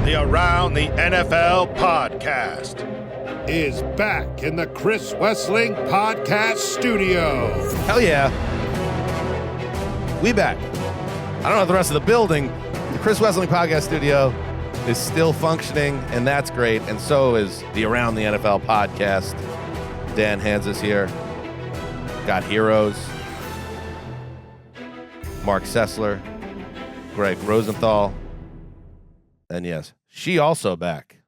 The Around the NFL podcast is back in the Chris Wesseling podcast studio. Hell yeah. We back. I don't know the rest of the building. The Chris Wesseling podcast studio is still functioning, and that's great. And so is the Around the NFL podcast. Dan Hanzus here. Got heroes. Marc Sessler. Gregg Rosenthal. And yes, she also back.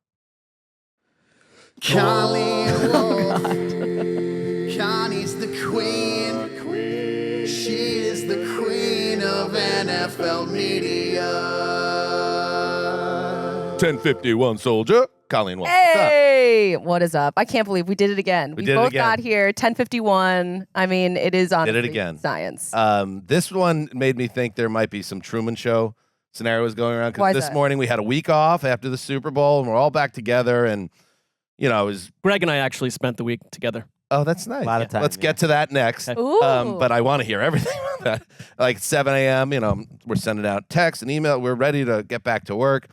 Colleen Wolfe. Connie's the queen. She is the queen of NFL media. 1051 soldier. Colleen Wolfe. Hey, what is up? I can't believe we did it again. We did it both again. got here. 1051. I mean, it is on Did it again. Science. This one made me think there might be some Truman Show scenarios going around, Why because is this that? morning we had a week off after the Super Bowl and we're all back together, and it was Gregg and I actually spent the week together. oh, that's nice. A lot of time, Let's get to that next. Ooh. But I want to hear everything about that. Like 7 a.m., we're sending out texts and email. We're ready to get back to work.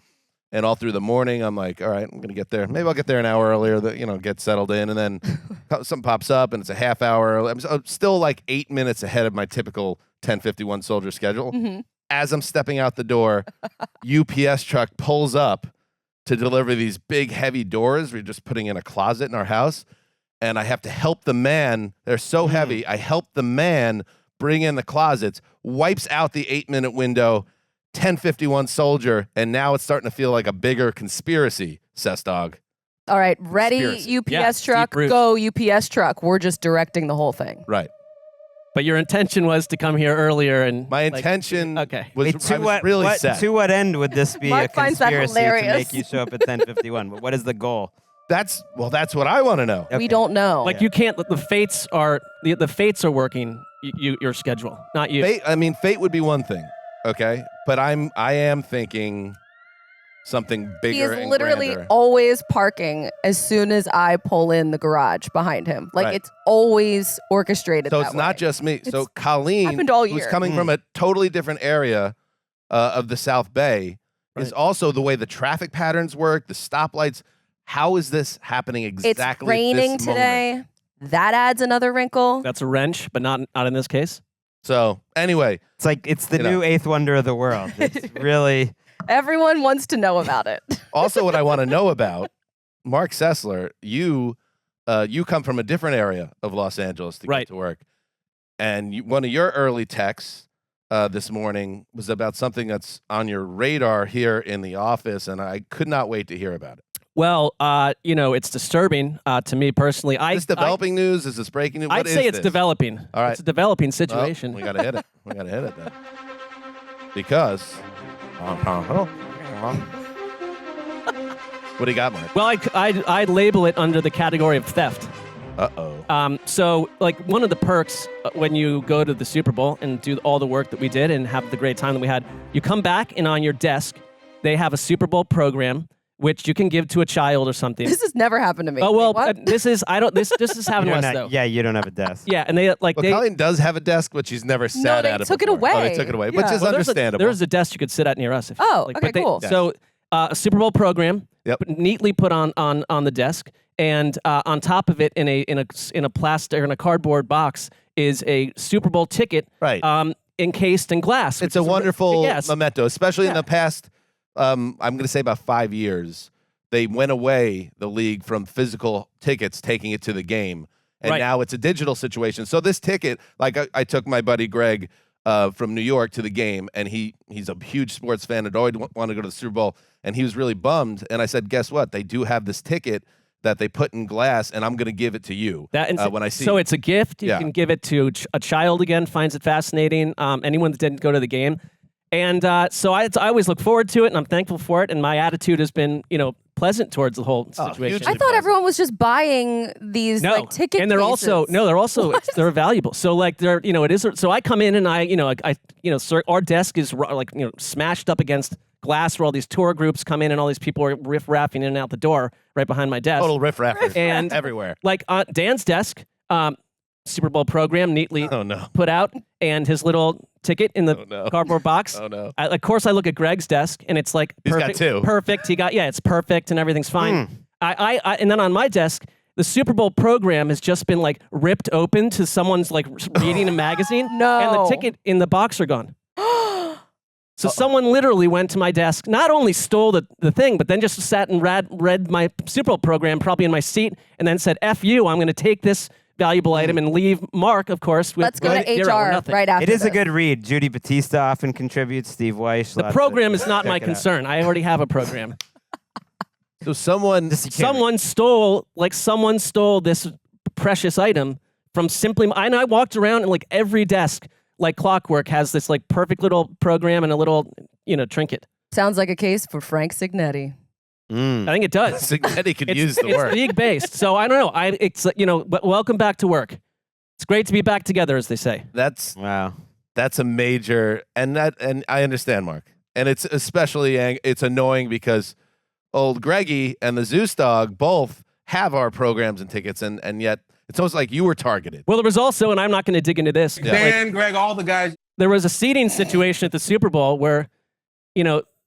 And all through the morning, I'm like, all right, I'm going to get there. Maybe I'll get there an hour earlier, get settled in. And then something pops up and it's a half hour early. I'm still like 8 minutes ahead of my typical 1051 soldier schedule. Mm-hmm. As I'm stepping out the door, UPS truck pulls up to deliver these big, heavy doors. We're just putting in a closet in our house. And I have to help the man. They're so heavy. I help the man bring in the closets, wipes out the 8-minute window, 1051 soldier, and now it's starting to feel like a bigger conspiracy, Dog. All right, ready, Conspiracy. UPS Yeah, truck, deep roots. go UPS truck. We're just directing the whole thing. Right. But your intention was to come here earlier and My intention okay. was, Wait, I was really set. to what end would this be Marc a finds that conspiracy to hilarious. make you show up at 10:51? But what is the goal? That's what I want to know. Okay. We don't know. Like you can't. The fates are the working your schedule, not you. Fate would be one thing, okay? But I am thinking something he bigger is and literally grander. always parking as soon as I pull in the garage behind him. Like Right. it's always orchestrated. So that it's not way. just me. So It's Colleen, happened all who's year. coming from a totally different area of the South Bay, is Right. also the way the traffic patterns work, the stoplights. How is this happening exactly? It's raining this moment? today. That adds another wrinkle. That's a wrench, but not in this case. So anyway, It's like it's the You know. new eighth wonder of the world. It's really Everyone wants to know about it. also what I want to know about, Marc Sessler, you come from a different area of Los Angeles to Right. get to work, and one of your early texts this morning was about something that's on your radar here in the office, and I could not wait to hear about it. Well, it's disturbing to me personally. Is this developing news? Is this breaking news? I'd What say is it's this? developing. All right. It's a developing Well, situation. we gotta hit it. We gotta hit it then, because. What do you got, Mark? Well, I'd label it under the category of theft. Uh-oh. So, like, one of the perks when you go to the Super Bowl and do all the work that we did and have the great time that we had, you come back and on your desk, they have a Super Bowl program which you can give to a child or something. This has never happened to me. Oh well, What? this is happened you to don't us though. have, yeah, you don't have a desk. Yeah, and they Well, Colleen does have a desk, but she's never sat they at it took it before. Oh, away. they took it away, Yeah. which is Well, understandable. There's a desk you could sit at near us. If, Oh, like, okay, but they, cool. So a Super Bowl program, Yep. neatly put on the desk, and on top of it, in a plastic or in a cardboard box, is a Super Bowl ticket, Right. encased in glass. It's which a is wonderful yes. memento, especially in Yeah. the past, I'm going to say about 5 years. They went away, the league, from physical tickets, taking it to the game. And Right. now it's a digital situation. So this ticket, like I took my buddy Greg from New York to the game, and he's a huge sports fan and always wanted to go to the Super Bowl, and he was really bummed. And I said, guess what? They do have this ticket that they put in glass, and I'm going to give it to you when I see So you. it's a gift. You Yeah. can give it to a child again, finds it fascinating. Anyone that didn't go to the game. And so I always look forward to it, and I'm thankful for it. And my attitude has been, pleasant towards the whole situation. hugely I thought everyone was just buying these No, like ticket and they're also cases. they're valuable. So like they're it is. So I come in and our desk is smashed up against glass where all these tour groups come in and all these people are riff-raffing in and out the door right behind my desk. Total riff-raffers And everywhere. Like on Dan's desk, Super Bowl program neatly Oh no. put out, and his little ticket in the Oh, no. cardboard box. Oh no. Of course, I look at Gregg's desk, and it's like He's got perfect. two. Perfect. It's perfect, and everything's fine. And then on my desk, the Super Bowl program has just been like ripped open to someone's like reading a magazine, and the No. ticket in the box are gone. So someone literally went to my desk, not only stole the thing, but then just sat and read my Super Bowl program, probably in my seat, and then said, F you, I'm going to take this valuable item and leave Mark, of course, with Let's go to zero or HR nothing. right after It is a this. good read. Judy Batista often contributes. Steve Weiss. The program is not my concern. I already have a program. So someone Someone stole this precious item from Simply. I walked around and like every desk, like clockwork, has this like perfect little program and a little, trinket. Sounds like a case for Frank Signetti. I think it does. Signetti could use the it's word. league based, so I don't know. But welcome back to work. It's great to be back together, as they say. That's Wow. a major, and I understand, Mark, and it's especially it's annoying because old Greggy and the Zeus dog both have our programs and tickets, and yet it's almost like you were targeted. Well, there was also, and I'm not going to dig into this. Yeah. like, Dan, Greg, all the guys. there was a seating situation at the Super Bowl where,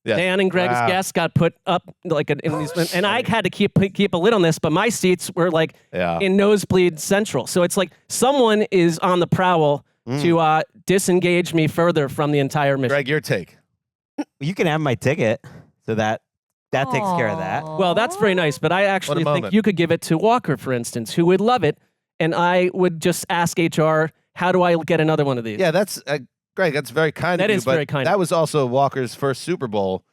Yes. Dan and Gregg's Wow. guests got put up like in these, and I had to keep a lid on this, but my seats were like Yeah. in nosebleed central. So it's like someone is on the prowl to disengage me further from the entire mission. Greg, your take. You can have my ticket, so that takes care of that. Well, that's very nice, but I actually think moment. you could give it to Walker, for instance, who would love it, and I would just ask HR, how do I get another one of these? Yeah, that's Greg. That's very kind That of you. is but very kind. That was also Walker's first Super Bowl.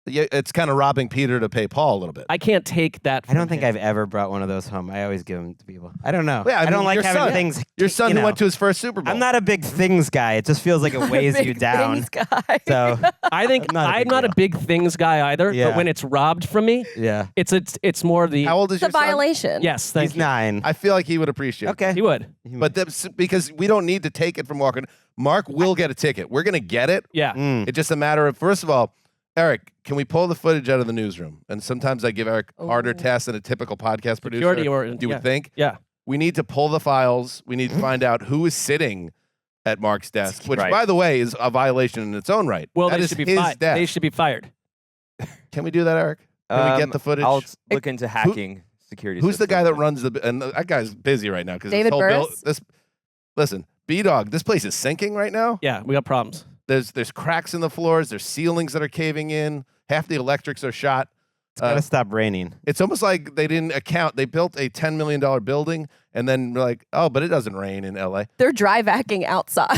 Yeah, it's kind of robbing Peter to pay Paul a little bit. I can't take that. I don't from think him. I've ever brought one of those home. I always give them to people. I don't know. Yeah, I I don't mean, like your having son. things. Your son you who know. went to his first Super Bowl. I'm not a big things guy. It just feels like it weighs you Big down. things guy. So I think I'm not a big things guy either. But Yeah. when it's robbed from me, yeah, it's more the How old is It's a your son? violation. yes. Thank he's you. 9. I feel like he would appreciate it. Okay. He would. But that's because we don't need to take it from Walker. Mark will get a ticket. We're going to get it. Yeah. Mm. It's just a matter of, first of all, Eric, can we pull the footage out of the newsroom? And sometimes I give Eric harder Ooh. tasks than a typical podcast producer. Security or you yeah. would think. Yeah. We need to pull the files. We need to find out who is sitting at Mark's desk, which, Right. by the way, is a violation in its own right. Well, that they is should be his fired. desk. They should be fired. Can we do that, Eric? Can we get the footage? I'll look into hacking security. Who's the systems. guy that runs the? And that guy's busy right now because David Burris? Listen, B-Dog, this place is sinking right now. Yeah, we got problems. There's cracks in the floors. There's ceilings that are caving in. Half the electrics are shot. It's gotta stop raining. It's almost like they didn't account. They built a $10 million building and then we're like, oh, but it doesn't rain in LA. They're dry vacking outside.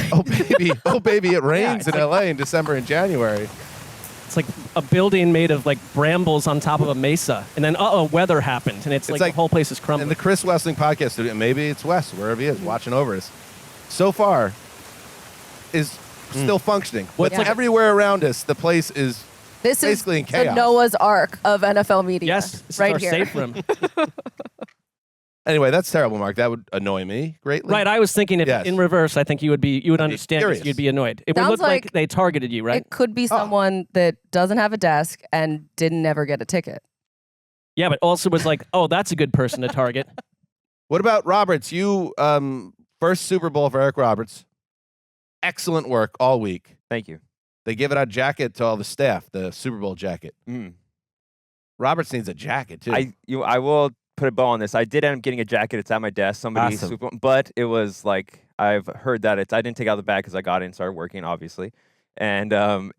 Oh baby, it rains it's in LA in December and January. It's like a building made of like brambles on top of a mesa, and then weather happened, and it's like the whole place is crumbling. And the Chris Wessling podcast studio, maybe it's Wes, wherever he is, watching over us. So far, is still functioning. Well, But it's like- everywhere around us, the place is This is basically in the chaos. Noah's Ark of NFL media. yes, this right is our here. safe room. Anyway, that's terrible, Mark. That would annoy me greatly. Right, I was thinking if Yes. in reverse, I think you would understand furious. this, you'd be annoyed. It would Sounds look like like they targeted you, right? It could be Oh. someone that doesn't have a desk and didn't ever get a ticket. Yeah, but also was like, oh, that's a good person to target. What about Roberts? You first Super Bowl for Eric Roberts. Excellent work all week. Thank you. They give it out jacket to all the staff, the Super Bowl jacket. Mm. Roberts needs a jacket too. I will put a bow on this. I did end up getting a jacket. It's at my desk. Somebody, Awesome. but it was like I've heard that I didn't take out the bag because I got in and started working, obviously, and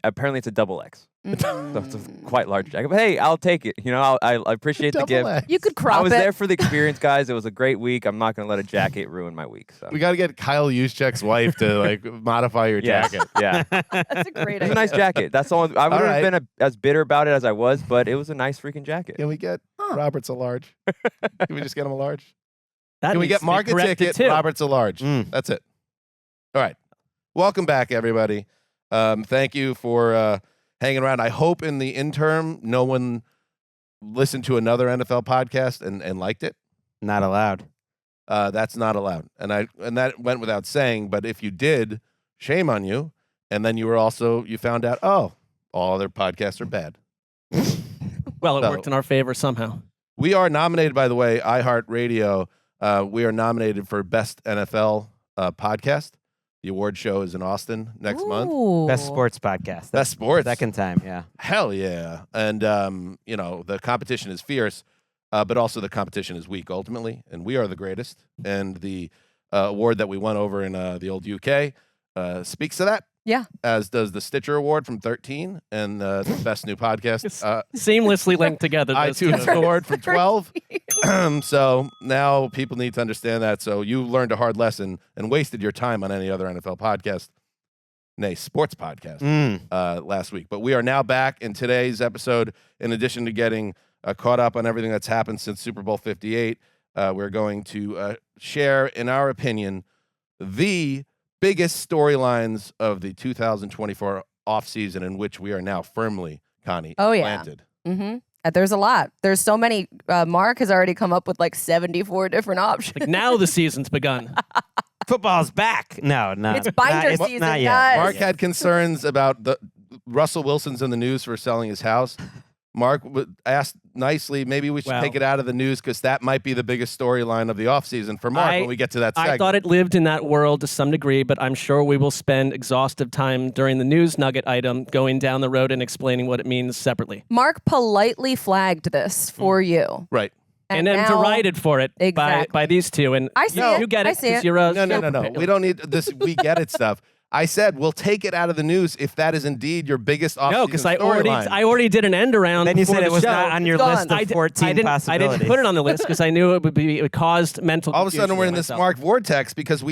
apparently it's a double X. So it's a quite large jacket. But hey, I'll take it. You know, I appreciate the Double gift. X. You could crop I was it. there for the experience, guys. It was a great week. I'm not going to let a jacket ruin my week. So We got to get Kyle Juszczyk's wife to like modify your yes, jacket. yeah, That's a great it was idea. a nice jacket. That's all. I wouldn't right. have been as bitter about it as I was, but it was a nice freaking jacket. Can we get Roberts a large? Can we just get him a large? That Can we needs get to be Mark a corrected, ticket? too. Roberts a large. Mm. That's it. All right. Welcome back, everybody. Thank you for hanging around. I hope in the interim, no one listened to another NFL podcast and liked it. Not allowed. That's not allowed. And that went without saying. But if you did, shame on you. And then you found out, oh, all other podcasts are bad. Well, it So- worked in our favor somehow. We are nominated, by the way, iHeartRadio We are nominated for Best NFL Podcast. The award show is in Austin next month. Ooh. Best sports podcast. Best sports. Second time, yeah. Hell yeah. And, the competition is fierce, but also the competition is weak ultimately. And we are the greatest. And the award that we won over in the old UK speaks to that. Yeah. As does the Stitcher Award from 13 and the Best New Podcast. Seamlessly linked together. those two. iTunes Award from 12. So now people need to understand that. So you learned a hard lesson and wasted your time on any other NFL podcast, nay, sports podcast last week. But we are now back in today's episode. In addition to getting caught up on everything that's happened since Super Bowl 58, we're going to share, in our opinion, the biggest storylines of the 2024 offseason, in which we are now firmly, Connie, planted. Mm-hmm. There's a lot. There's so many. Mark has already come up with like 74 different options. Like now the season's begun. Football's back. No. It's binder it's season, not yet. guys. Mark had concerns about the Russell Wilson's in the news for selling his house. Mark asked nicely, maybe we should take it out of the news because that might be the biggest storyline of the offseason for Mark when we get to that segment. I thought it lived in that world to some degree, but I'm sure we will spend exhaustive time during the news nugget item going down the road and explaining what it means separately. Mark politely flagged this for you. Right. And then now, derided for it by these two. And I see it. You get it. I see it. You're No. We don't need this. We get it stuff. I said we'll take it out of the news if that is indeed your biggest offseason No, because I storyline. already did an end around. Then you said it was show. not on your list of 14 possibilities. I didn't put it on the list because I knew it would cause mental All of a sudden, we're in this myself. Mark vortex because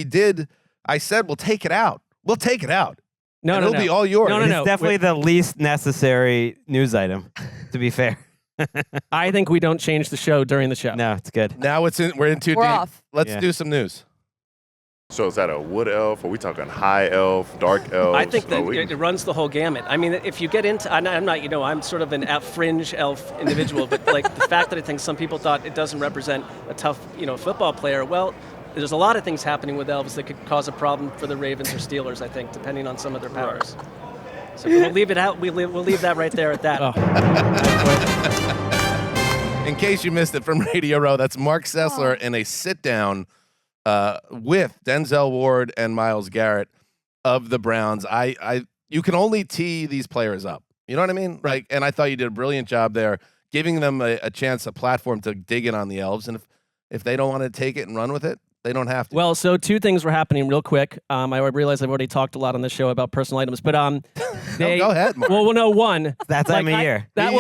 I said we'll take it out. We'll take it out. No, it'll be all yours. No. It's definitely the least necessary news item, to be fair. I think we don't change the show during the show. No, it's good. Now we're in too We're deep. off. Let's do some news. So is that a wood elf? Are we talking high elf, dark elf? I think that it runs the whole gamut. I mean, if you get into, I'm not, I'm sort of an fringe elf individual, but like the fact that I think some people thought it doesn't represent a tough, football player. Well, there's a lot of things happening with elves that could cause a problem for the Ravens or Steelers, I think, depending on some of their powers. So we'll leave it out. We'll leave that right there at that. In case you missed it from Radio Row, that's Marc Sessler in a sit-down with Denzel Ward and Myles Garrett of the Browns. You can only tee these players up. You know what I mean? Right. And I thought you did a brilliant job there, giving them a chance, a platform to dig in on the elves. And if they don't want to take it and run with it, they don't have to. Well, so two things were happening real quick. I realize I've already talked a lot on the show about personal items, but they, go ahead, Mark. Well, no, one. That time of year. That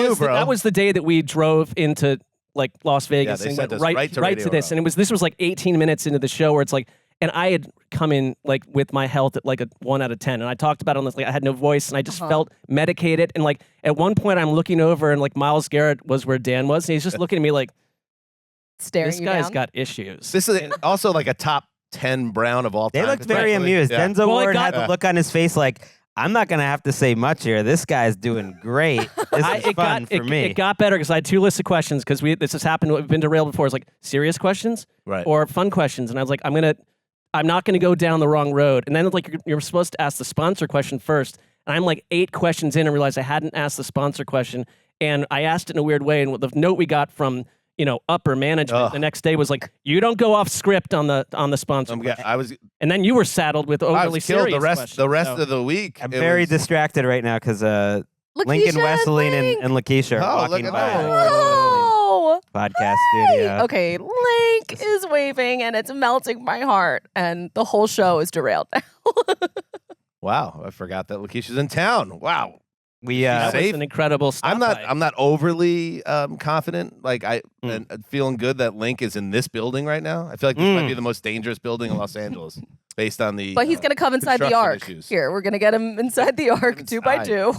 was the day that we drove into Las Vegas they and sent went us right right to to this, Radio and this was like 18 minutes into the show where it's like, and I had come in like with my health at like a 1 out of 10, and I talked about it on this, like I had no voice and I just felt medicated, and like at one point I'm looking over and like Myles Garrett was where Dan was, and he's just looking at me like, staring this you guy's down. got issues. This is also like a top 10 Brown of all time. They looked very amused. Yeah. Denzel Ward had the look on his face like, I'm not going to have to say much here. This guy's doing great. This is fun for me. It got better because I had two lists of questions because this has happened. We've been derailed before. It's like serious questions or fun questions. And I was like, I'm not going to go down the wrong road. And then like you're supposed to ask the sponsor question first. And I'm like 8 questions in and realized I hadn't asked the sponsor question. And I asked it in a weird way. And the note we got from upper management the next day was like, you don't go off script on the sponsor. And then you were saddled with overly serious questions. The rest of the week. I'm very distracted right now because Lincoln Wesseling and Lakeisha are walking by Oh. podcast studio. Okay, Link is waving and it's melting my heart, and the whole show is derailed now. Wow, I forgot that Lakeisha's in town. Wow. That was an incredible stop. I'm not overly confident. Like and feeling good that Link is in this building right now. I feel like this might be the most dangerous building in Los Angeles, based on the. But he's gonna come inside the construction arc. issues. Here, we're gonna get him inside the arc 2 by 2.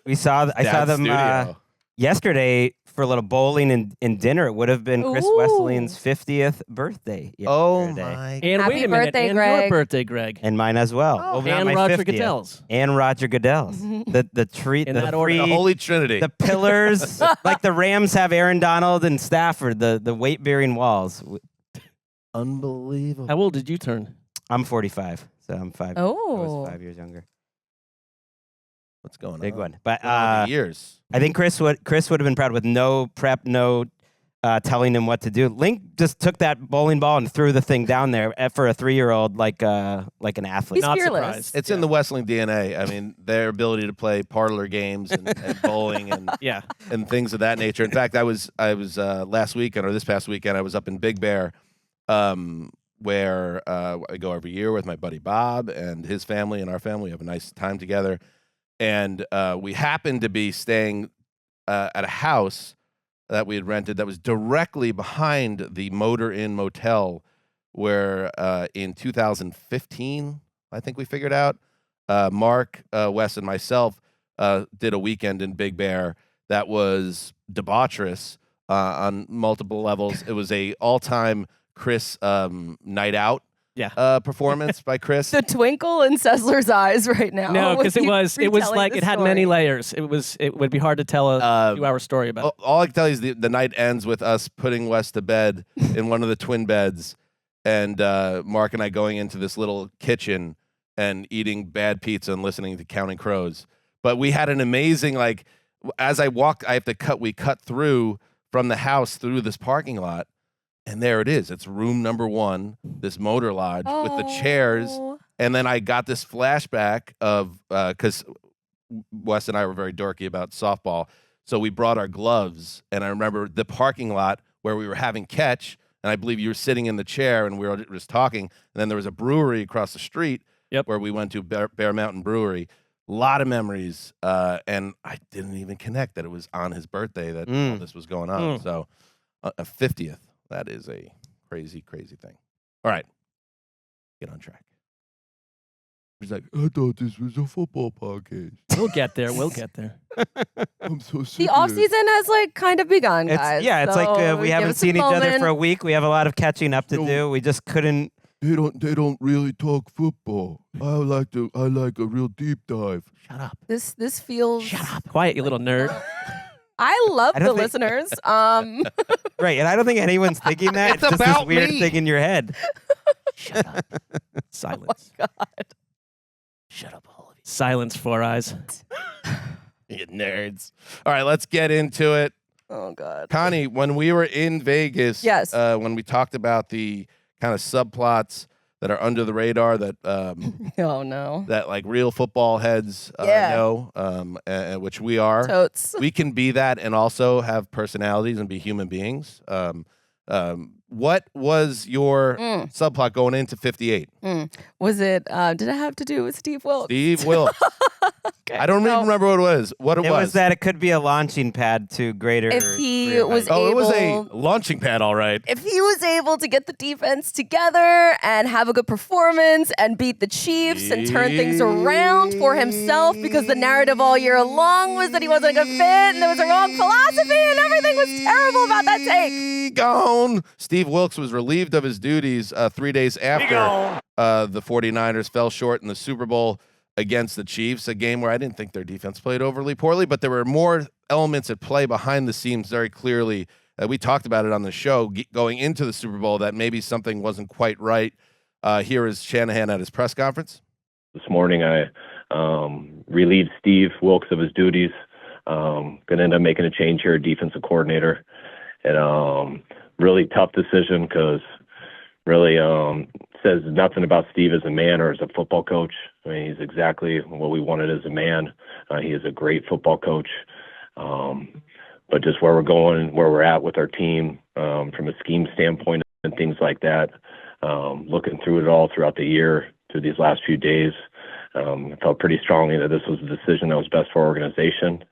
I saw them studio. yesterday for a little bowling and dinner. It would have been Chris Ooh. Wesley's 50th birthday. Oh yesterday. my! And Happy wait a minute, birthday, and Greg. your birthday, Greg. And mine as well. Oh. Well, not And my Roger 50th. Goodell's. And Roger Goodell's. The treat, In the that order. three, The Holy Trinity. the pillars, like the Rams have Aaron Donald and Stafford, the weight-bearing walls. Unbelievable. How old did you turn? I'm 45, so I'm 5. I Oh. was 5 years younger. What's going on? Big one. But Years. I think Chris would have been proud with no prep, no telling him what to do. Link just took that bowling ball and threw the thing down there for a 3-year-old like an athlete. He's Not fearless. surprised. It's in the Wrestling DNA. I mean, their ability to play parlor games and bowling and Yeah. and things of that nature. In fact, I was last weekend or this past weekend, I was up in Big Bear, where I go every year with my buddy Bob and his family and our family. We have a nice time together, and we happened to be staying at a house that we had rented that was directly behind the Motor Inn Motel, where in 2015, I think we figured out, Mark, Wes, and myself did a weekend in Big Bear that was debaucherous on multiple levels. It was a all-time Chris night out performance by Chris. The twinkle in Sessler's eyes right now. No, because it was retelling like the it had many story. layers. It would be hard to tell a 2-hour story about it. All I can tell you is the night ends with us putting Wes to bed in one of the twin beds, and Mark and I going into this little kitchen and eating bad pizza and listening to Counting Crows. But we had an amazing, like, as I walked, we cut through from the house through this parking lot, and there it is. It's room number 1, this motor lodge with the chairs. Oh. And then I got this flashback of, because Wes and I were very dorky about softball. So we brought our gloves, and I remember the parking lot where we were having catch, and I believe you were sitting in the chair, and we were just talking. And then there was a brewery across the street where we went to, Bear Mountain Brewery. A lot of memories, and I didn't even connect that it was on his birthday that all this was going on. So a 50th, that is a crazy, crazy thing. All right, get on track. He's like, I thought this was a football podcast. We'll get there. We'll get there. I'm so sick. The off season has like kind of begun, guys. It's like so we give haven't us a seen each other moment. for a week. We have a lot of catching up to do. We just couldn't. They don't really talk football. I like a real deep dive. Shut up. This feels. Shut up. Quiet, you little nerd. I love don't the think- listeners. Right, and I don't think anyone's thinking that. It's just this about weird me. thing in your head. Shut up. Silence. Oh God. Shut up, all of you. Silence, Four Eyes. You nerds. All right, let's get into it. Oh God. Connie, when we were in Vegas, Yes. When we talked about the kind of subplots that are under the radar that Oh no. that like real football heads Yeah. know, which we are. Totes. We can be that and also have personalities and be human beings. What was your subplot going into 58? Was it? Did it have to do with Steve Wilks? Steve Wilks. Okay, I don't even so remember what it was. What it It was. was that it could be a launching pad to greater. If he greater was heights. Oh, it was a able- launching pad, all right. If he was able to get the defense together and have a good performance and beat the Chiefs and turn things around for himself, because the narrative all year long was that he wasn't a good fit and there was a wrong philosophy and everything was terrible about that take. Gone. Steve Wilks was relieved of his duties 3 days after the 49ers fell short in the Super Bowl against the Chiefs, a game where I didn't think their defense played overly poorly, but there were more elements at play behind the scenes very clearly. We talked about it on the show going into the Super Bowl that maybe something wasn't quite right. Here is Shanahan at his press conference. This morning, I relieved Steve Wilks of his duties. Going to end up making a change here, defensive coordinator. And really tough decision because really says nothing about Steve as a man or as a football coach. I mean, he's exactly what we wanted as a man. He is a great football coach. But just where we're going, where we're at with our team from a scheme standpoint and things like that, looking through it all throughout the year, through these last few days, I felt pretty strongly that this was a decision that was best for our organization.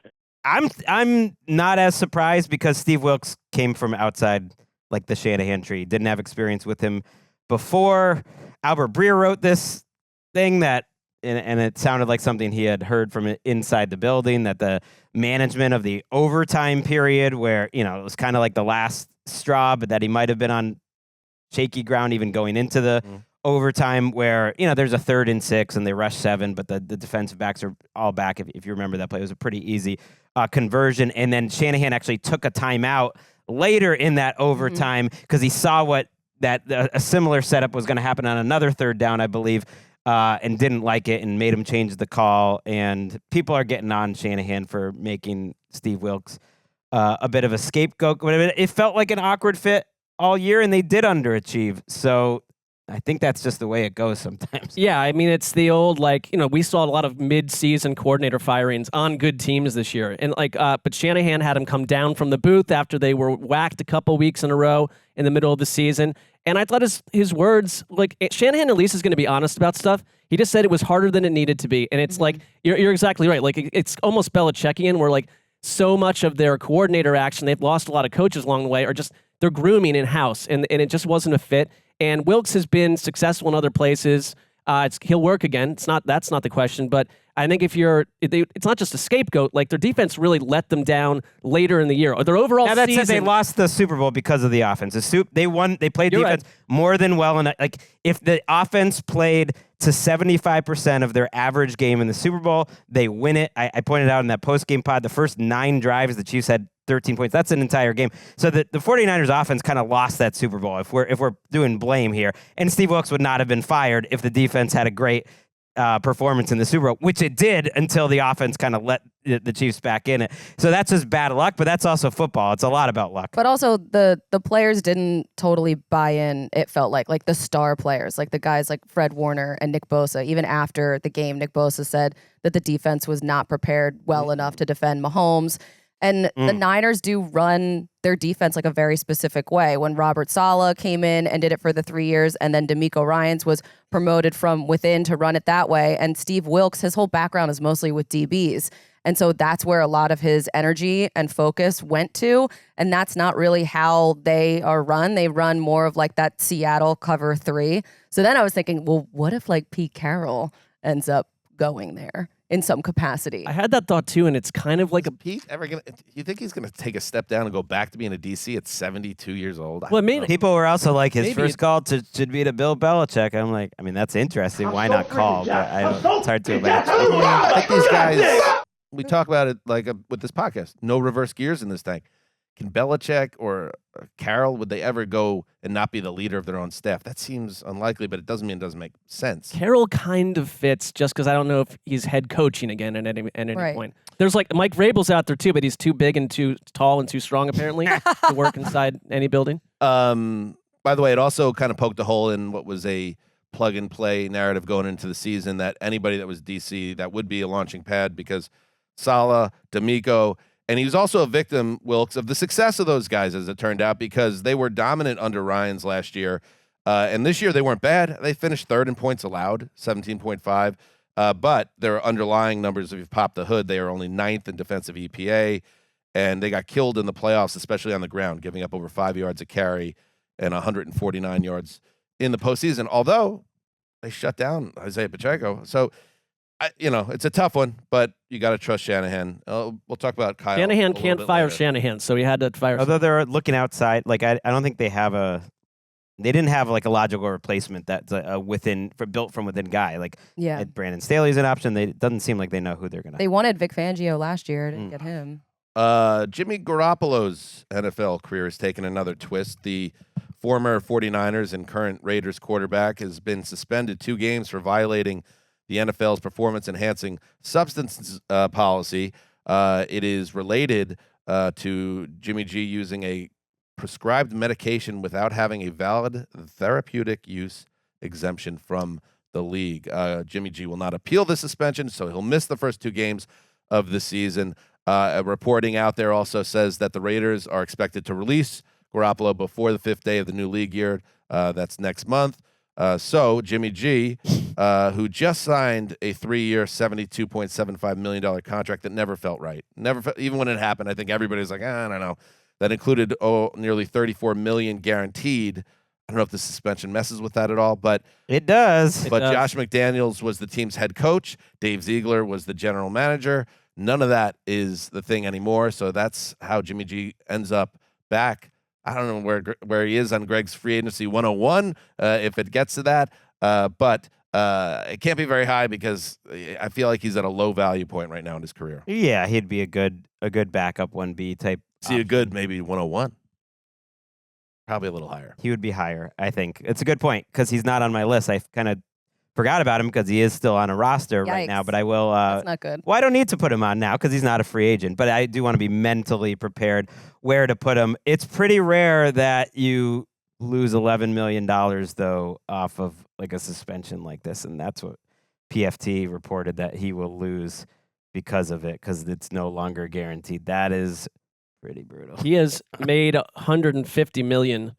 I'm not as surprised because Steve Wilks came from outside like the Shanahan tree. Didn't have experience with him before. Albert Breer wrote this thing that, and it sounded like something he had heard from inside the building, that the management of the overtime period where, it was kind of like the last straw, but that he might have been on shaky ground even going into the overtime where, there's a 3rd and 6 and they rush 7, but the defensive backs are all back. If you remember that play, it was a pretty easy conversion. And then Shanahan actually took a timeout later in that overtime because he saw what a similar setup was going to happen on another 3rd down, I believe, and didn't like it and made him change the call. And people are getting on Shanahan for making Steve Wilks a bit of a scapegoat. It felt like an awkward fit all year, and they did underachieve. So I think that's just the way it goes sometimes. Yeah, I mean, it's the old, we saw a lot of mid-season coordinator firings on good teams this year. And but Shanahan had him come down from the booth after they were whacked a couple weeks in a row in the middle of the season. And I thought his words, Shanahan at least is going to be honest about stuff. He just said it was harder than it needed to be. And it's you're exactly right. It's almost Belichickian where so much of their coordinator action, they've lost a lot of coaches along the way, or just they're grooming in-house. And it just wasn't a fit. And Wilks has been successful in other places. He'll work again. That's not the question. But I think it's not just a scapegoat. Their defense really let them down later in the year. Or their overall now, that season. said, they lost the Super Bowl because of the offense. They won. They played defense more than well enough. If the offense played to 75% of their average game in the Super Bowl, they win it. I pointed out in that post-game pod, the first 9 drives, the Chiefs had 13 points. That's an entire game. So the 49ers offense kind of lost that Super Bowl if we're doing blame here. And Steve Wilks would not have been fired if the defense had a great performance in the Super Bowl, which it did until the offense kind of let the Chiefs back in it. So that's just bad luck, but that's also football. It's a lot about luck. But also the players didn't totally buy in, it felt like the star players, the guys like Fred Warner and Nick Bosa. Even after the game, Nick Bosa said that the defense was not prepared well enough to defend Mahomes. And the Niners do run their defense a very specific way. When Robert Saleh came in and did it for the 3 years, and then DeMeco Ryans was promoted from within to run it that way. And Steve Wilks, his whole background is mostly with DBs. And so that's where a lot of his energy and focus went to. And that's not really how they are run. They run more of that Seattle cover 3. So then I was thinking, well, what if Pete Carroll ends up going there in some capacity? I had that thought too, and it's kind of Pete ever gonna? You think he's gonna take a step down and go back to being a DC at 72 years old? Well, maybe people were also his first call should be to Bill Belichick. I'm I mean, that's interesting. Why not call? But it's hard to imagine. I think these guys. We talk about it with this podcast. No reverse gears in this thing. Can Belichick or Carroll, would they ever go and not be the leader of their own staff? That seems unlikely, but it doesn't mean it doesn't make sense. Carroll kind of fits just because I don't know if he's head coaching again at any point. There's Mike Vrabel's out there too, but he's too big and too tall and too strong apparently to work inside any building. By the way, it also kind of poked a hole in what was a plug-and-play narrative going into the season that anybody that was DC, that would be a launching pad because Saleh, DeMeco, and he was also a victim, Wilks, of the success of those guys, as it turned out, because they were dominant under Ryans last year. And this year they weren't bad. They finished 3rd in points allowed, 17.5. But their underlying numbers, if you pop the hood, they are only 9th in defensive EPA. And they got killed in the playoffs, especially on the ground, giving up over 5 yards a carry and 149 yards in the postseason. Although they shut down Isaiah Pacheco. So, it's a tough one, but you got to trust Shanahan. We'll talk about Kyle. Shanahan can't fire later. Shanahan, so he had to fire. Although they're looking outside, I don't think they have they didn't have a logical replacement that's built from within guy. Brandon Staley's an option. It doesn't seem like they know who they're gonna. They wanted Vic Fangio last year, didn't get him. Jimmy Garappolo's NFL career has taken another twist. The former 49ers and current Raiders quarterback has been suspended 2 games for violating the NFL's performance-enhancing substance policy. It is related to Jimmy G using a prescribed medication without having a valid therapeutic use exemption from the league. Jimmy G will not appeal the suspension, so he'll miss the first 2 games of the season. A reporting out there also says that the Raiders are expected to release Garappolo before the 5th day of the new league year. That's next month. So Jimmy G, who just signed a 3-year, $72.75 million contract that never felt right. Even when it happened, I think everybody's like, I don't know. That included nearly $34 million guaranteed. I don't know if the suspension messes with that at all, but it does. But Josh McDaniels was the team's head coach. Dave Ziegler was the general manager. None of that is the thing anymore. So that's how Jimmy G ends up back. I don't know where he is on Gregg's free agency 101 if it gets to that, but it can't be very high because I feel like he's at a low value point right now in his career. Yeah, he'd be a good backup 1B type. See a good maybe 101, probably a little higher. He would be higher, I think. It's a good point because he's not on my list. I kind of forgot about him because he is still on a roster right now. Yikes. But I will. That's not good. Well, I don't need to put him on now because he's not a free agent. But I do want to be mentally prepared where to put him. It's pretty rare that you lose $11 million though off of like a suspension like this, and that's what PFT reported that he will lose because of it, because it's no longer guaranteed. That is pretty brutal. He has made $150 million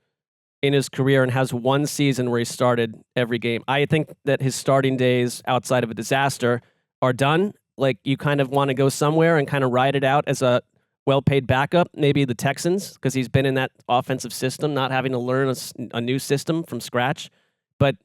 in his career and has one season where he started every game. I think that his starting days outside of a disaster are done. Like, you kind of want to go somewhere and kind of ride it out as a well-paid backup, maybe the Texans, because he's been in that offensive system, not having to learn a new system from scratch. But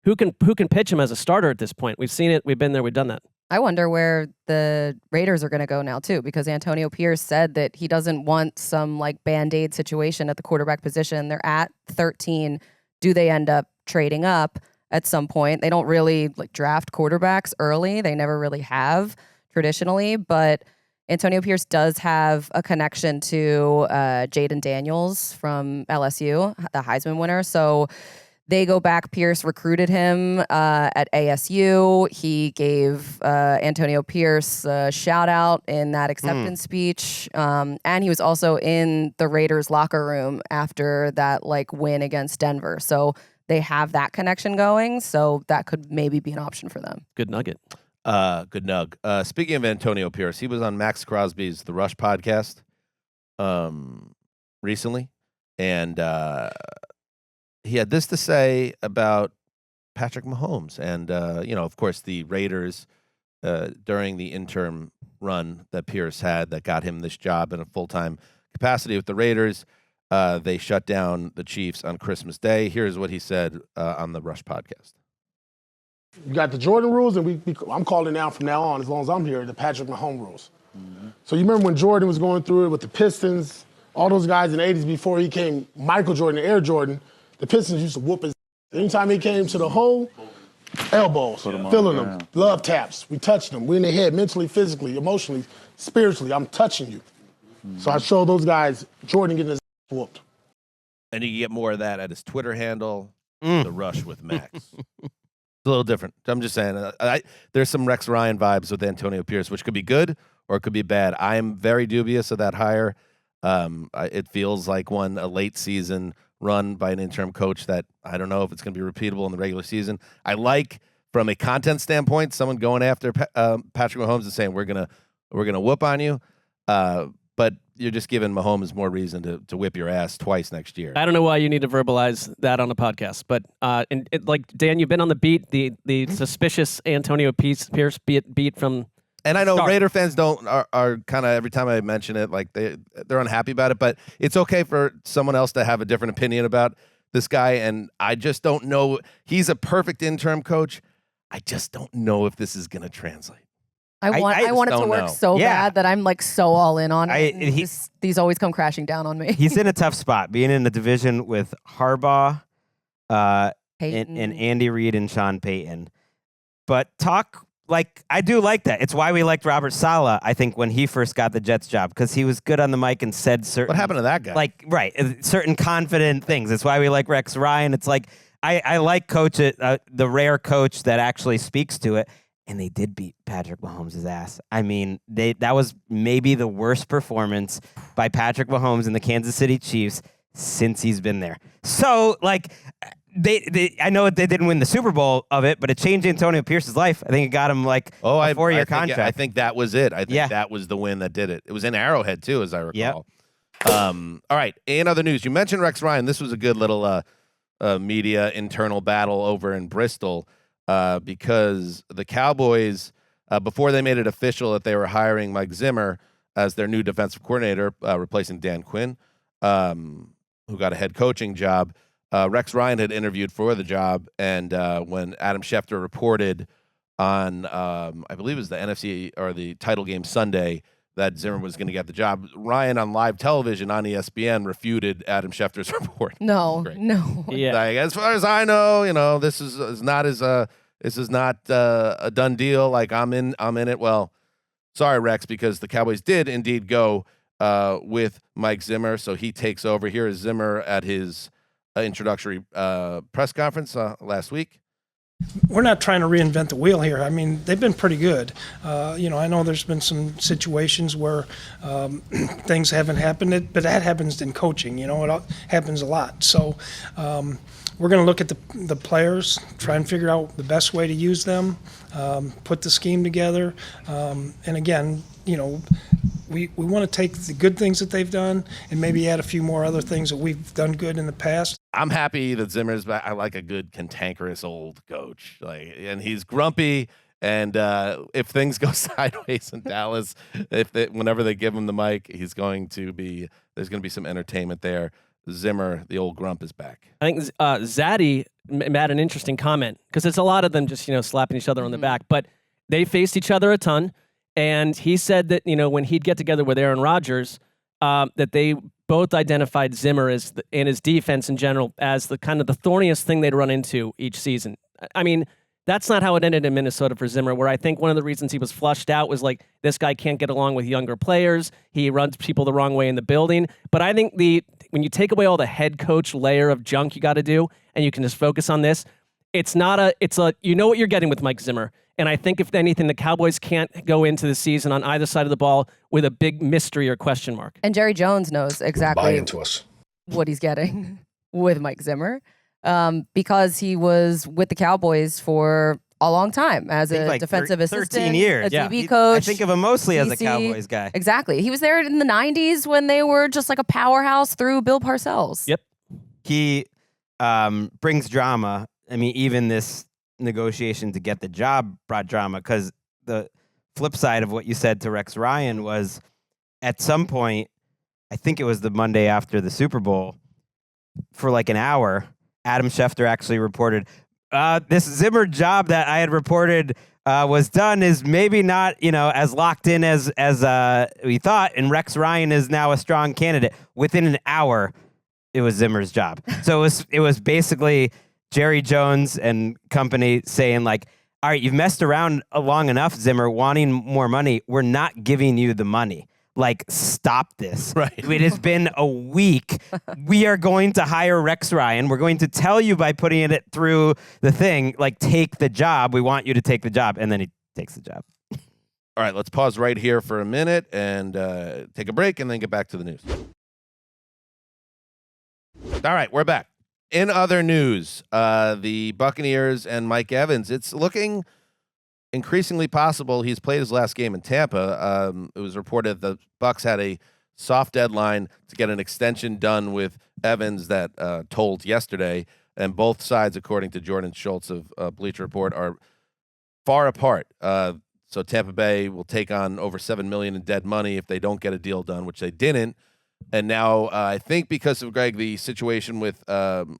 who can pitch him as a starter at this point? We've seen it. We've been there. We've done that. I wonder where the Raiders are going to go now, too, because Antonio Pierce said that he doesn't want some like Band-Aid situation at the quarterback position. They're at 13. Do they end up trading up at some point? They don't really like draft quarterbacks early. They never really have traditionally, but Antonio Pierce does have a connection to Jaden Daniels from LSU, the Heisman winner. So they go back. Pierce recruited him at ASU. He gave Antonio Pierce a shout out in that acceptance speech. And he was also in the Raiders locker room after that like win against Denver. So they have that connection going. So that could maybe be an option for them. Good nugget. Good nug. Speaking of Antonio Pierce, he was on Max Crosby's The Rush podcast recently. And he had this to say about Patrick Mahomes. And, of course, the Raiders, during the interim run that Pierce had that got him this job in a full-time capacity with the Raiders, they shut down the Chiefs on Christmas Day. Here's what he said on the Rush podcast. You got the Jordan rules, and I'm calling now from now on, as long as I'm here, the Patrick Mahomes rules. So you remember when Jordan was going through it with the Pistons, all those guys in the 80s before he came Michael Jordan and Air Jordan, the Pistons used to whoop his ass. Anytime he came to the hole, elbows, filling them, love taps. We touched them. We in the head, mentally, physically, emotionally, spiritually. I'm touching you. So I showed those guys Jordan getting his ass whooped. And you can get more of that at his Twitter handle, The Rush with Max. It's a little different. I'm just saying, there's some Rex Ryan vibes with Antonio Pierce, which could be good or it could be bad. I am very dubious of that hire. It feels like a late season run by an interim coach that I don't know if it's going to be repeatable in the regular season. I like, from a content standpoint, someone going after Patrick Mahomes and saying we're gonna whoop on you, but you're just giving Mahomes more reason to whip your ass twice next year. I don't know why you need to verbalize that on a podcast, but like Dan, you've been on the beat, the suspicious Antonio Pierce beat from. And I know start. Raider fans are kind of, every time I mention it, like they're unhappy about it, but it's okay for someone else to have a different opinion about this guy. And I just don't know. He's a perfect interim coach. I just don't know if this is going to translate. I want it to work so bad that I'm like so all in on it. These always come crashing down on me. He's in a tough spot, being in the division with Harbaugh, and Andy Reid and Sean Payton. But I do like that. It's why we liked Robert Saleh, I think, when he first got the Jets job, because he was good on the mic and said certain. What happened to that guy? Certain confident things. It's why we like Rex Ryan. It's like I like the rare coach that actually speaks to it. And they did beat Patrick Mahomes' ass. I mean, that was maybe the worst performance by Patrick Mahomes and the Kansas City Chiefs since he's been there. So, I know they didn't win the Super Bowl of it, but it changed Antonio Pierce's life. I think it got him a 4-year contract. I think that was it. I think that was the win that did it. It was in Arrowhead too, as I recall. Yep. All right. In other news, you mentioned Rex Ryan. This was a good little media internal battle over in Bristol. Because the Cowboys, before they made it official that they were hiring Mike Zimmer as their new defensive coordinator, replacing Dan Quinn, who got a head coaching job, Rex Ryan had interviewed for the job, and when Adam Schefter reported on, I believe it was the NFC or the title game Sunday, that Zimmer was going to get the job, Ryan on live television on ESPN refuted Adam Schefter's report. No. Yeah. Like, as far as I know, this is not a done deal. Like, I'm in it. Well, sorry, Rex, because the Cowboys did indeed go with Mike Zimmer, so he takes over. Here is Zimmer at his introductory press conference last week. We're not trying to reinvent the wheel here. I mean, they've been pretty good. I know there's been some situations where things haven't happened, but that happens in coaching. It happens a lot. So we're going to look at the players, try and figure out the best way to use them, put the scheme together. And again, we want to take the good things that they've done and maybe add a few more other things that we've done good in the past. I'm happy that Zimmer's back. I like a good cantankerous old coach, and he's grumpy. And if things go sideways in Dallas, whenever they give him the mic, there's going to be some entertainment there. Zimmer, the old grump, is back. I think Zaddy had an interesting comment because it's a lot of them just slapping each other on the back, but they faced each other a ton. And he said that, when he'd get together with Aaron Rodgers, that they both identified Zimmer and his defense in general as the kind of the thorniest thing they'd run into each season. I mean, that's not how it ended in Minnesota for Zimmer, where I think one of the reasons he was flushed out was like, this guy can't get along with younger players. He runs people the wrong way in the building. But I think when you take away all the head coach layer of junk you got to do, and you can just focus on this, it's what you're getting with Mike Zimmer. And I think, if anything, the Cowboys can't go into the season on either side of the ball with a big mystery or question mark. And Jerry Jones knows exactly Buy into us. what he's getting with Mike Zimmer because he was with the Cowboys for a long time as a defensive assistant, 13 years. a DB coach. I think of him mostly as a DC. Cowboys guy. Exactly. He was there in the 90s when they were just like a powerhouse through Bill Parcells. Yep. He brings drama. I mean, even this negotiation to get the job brought drama, because the flip side of what you said to Rex Ryan was, at some point, I think it was the Monday after the Super Bowl, for like an hour, Adam Schefter actually reported, this Zimmer job that I had reported was done is maybe not, as locked in as we thought, and Rex Ryan is now a strong candidate. Within an hour, it was Zimmer's job. So it was basically Jerry Jones and company saying, like, all right, you've messed around long enough, Zimmer, wanting more money. We're not giving you the money. Like, stop this. Right. It has been a week. We are going to hire Rex Ryan. We're going to tell you by putting it through the thing, like, take the job. We want you to take the job. And then he takes the job. All right, let's pause right here for a minute and take a break and then get back to the news. All right, we're back. In other news, the Buccaneers and Mike Evans, it's looking increasingly possible he's played his last game in Tampa. It was reported the Bucs had a soft deadline to get an extension done with Evans that told yesterday, and both sides, according to Jordan Schultz of Bleacher Report, are far apart. So Tampa Bay will take on over $7 million in dead money if they don't get a deal done, which they didn't. And now I think because of Gregg, the situation with the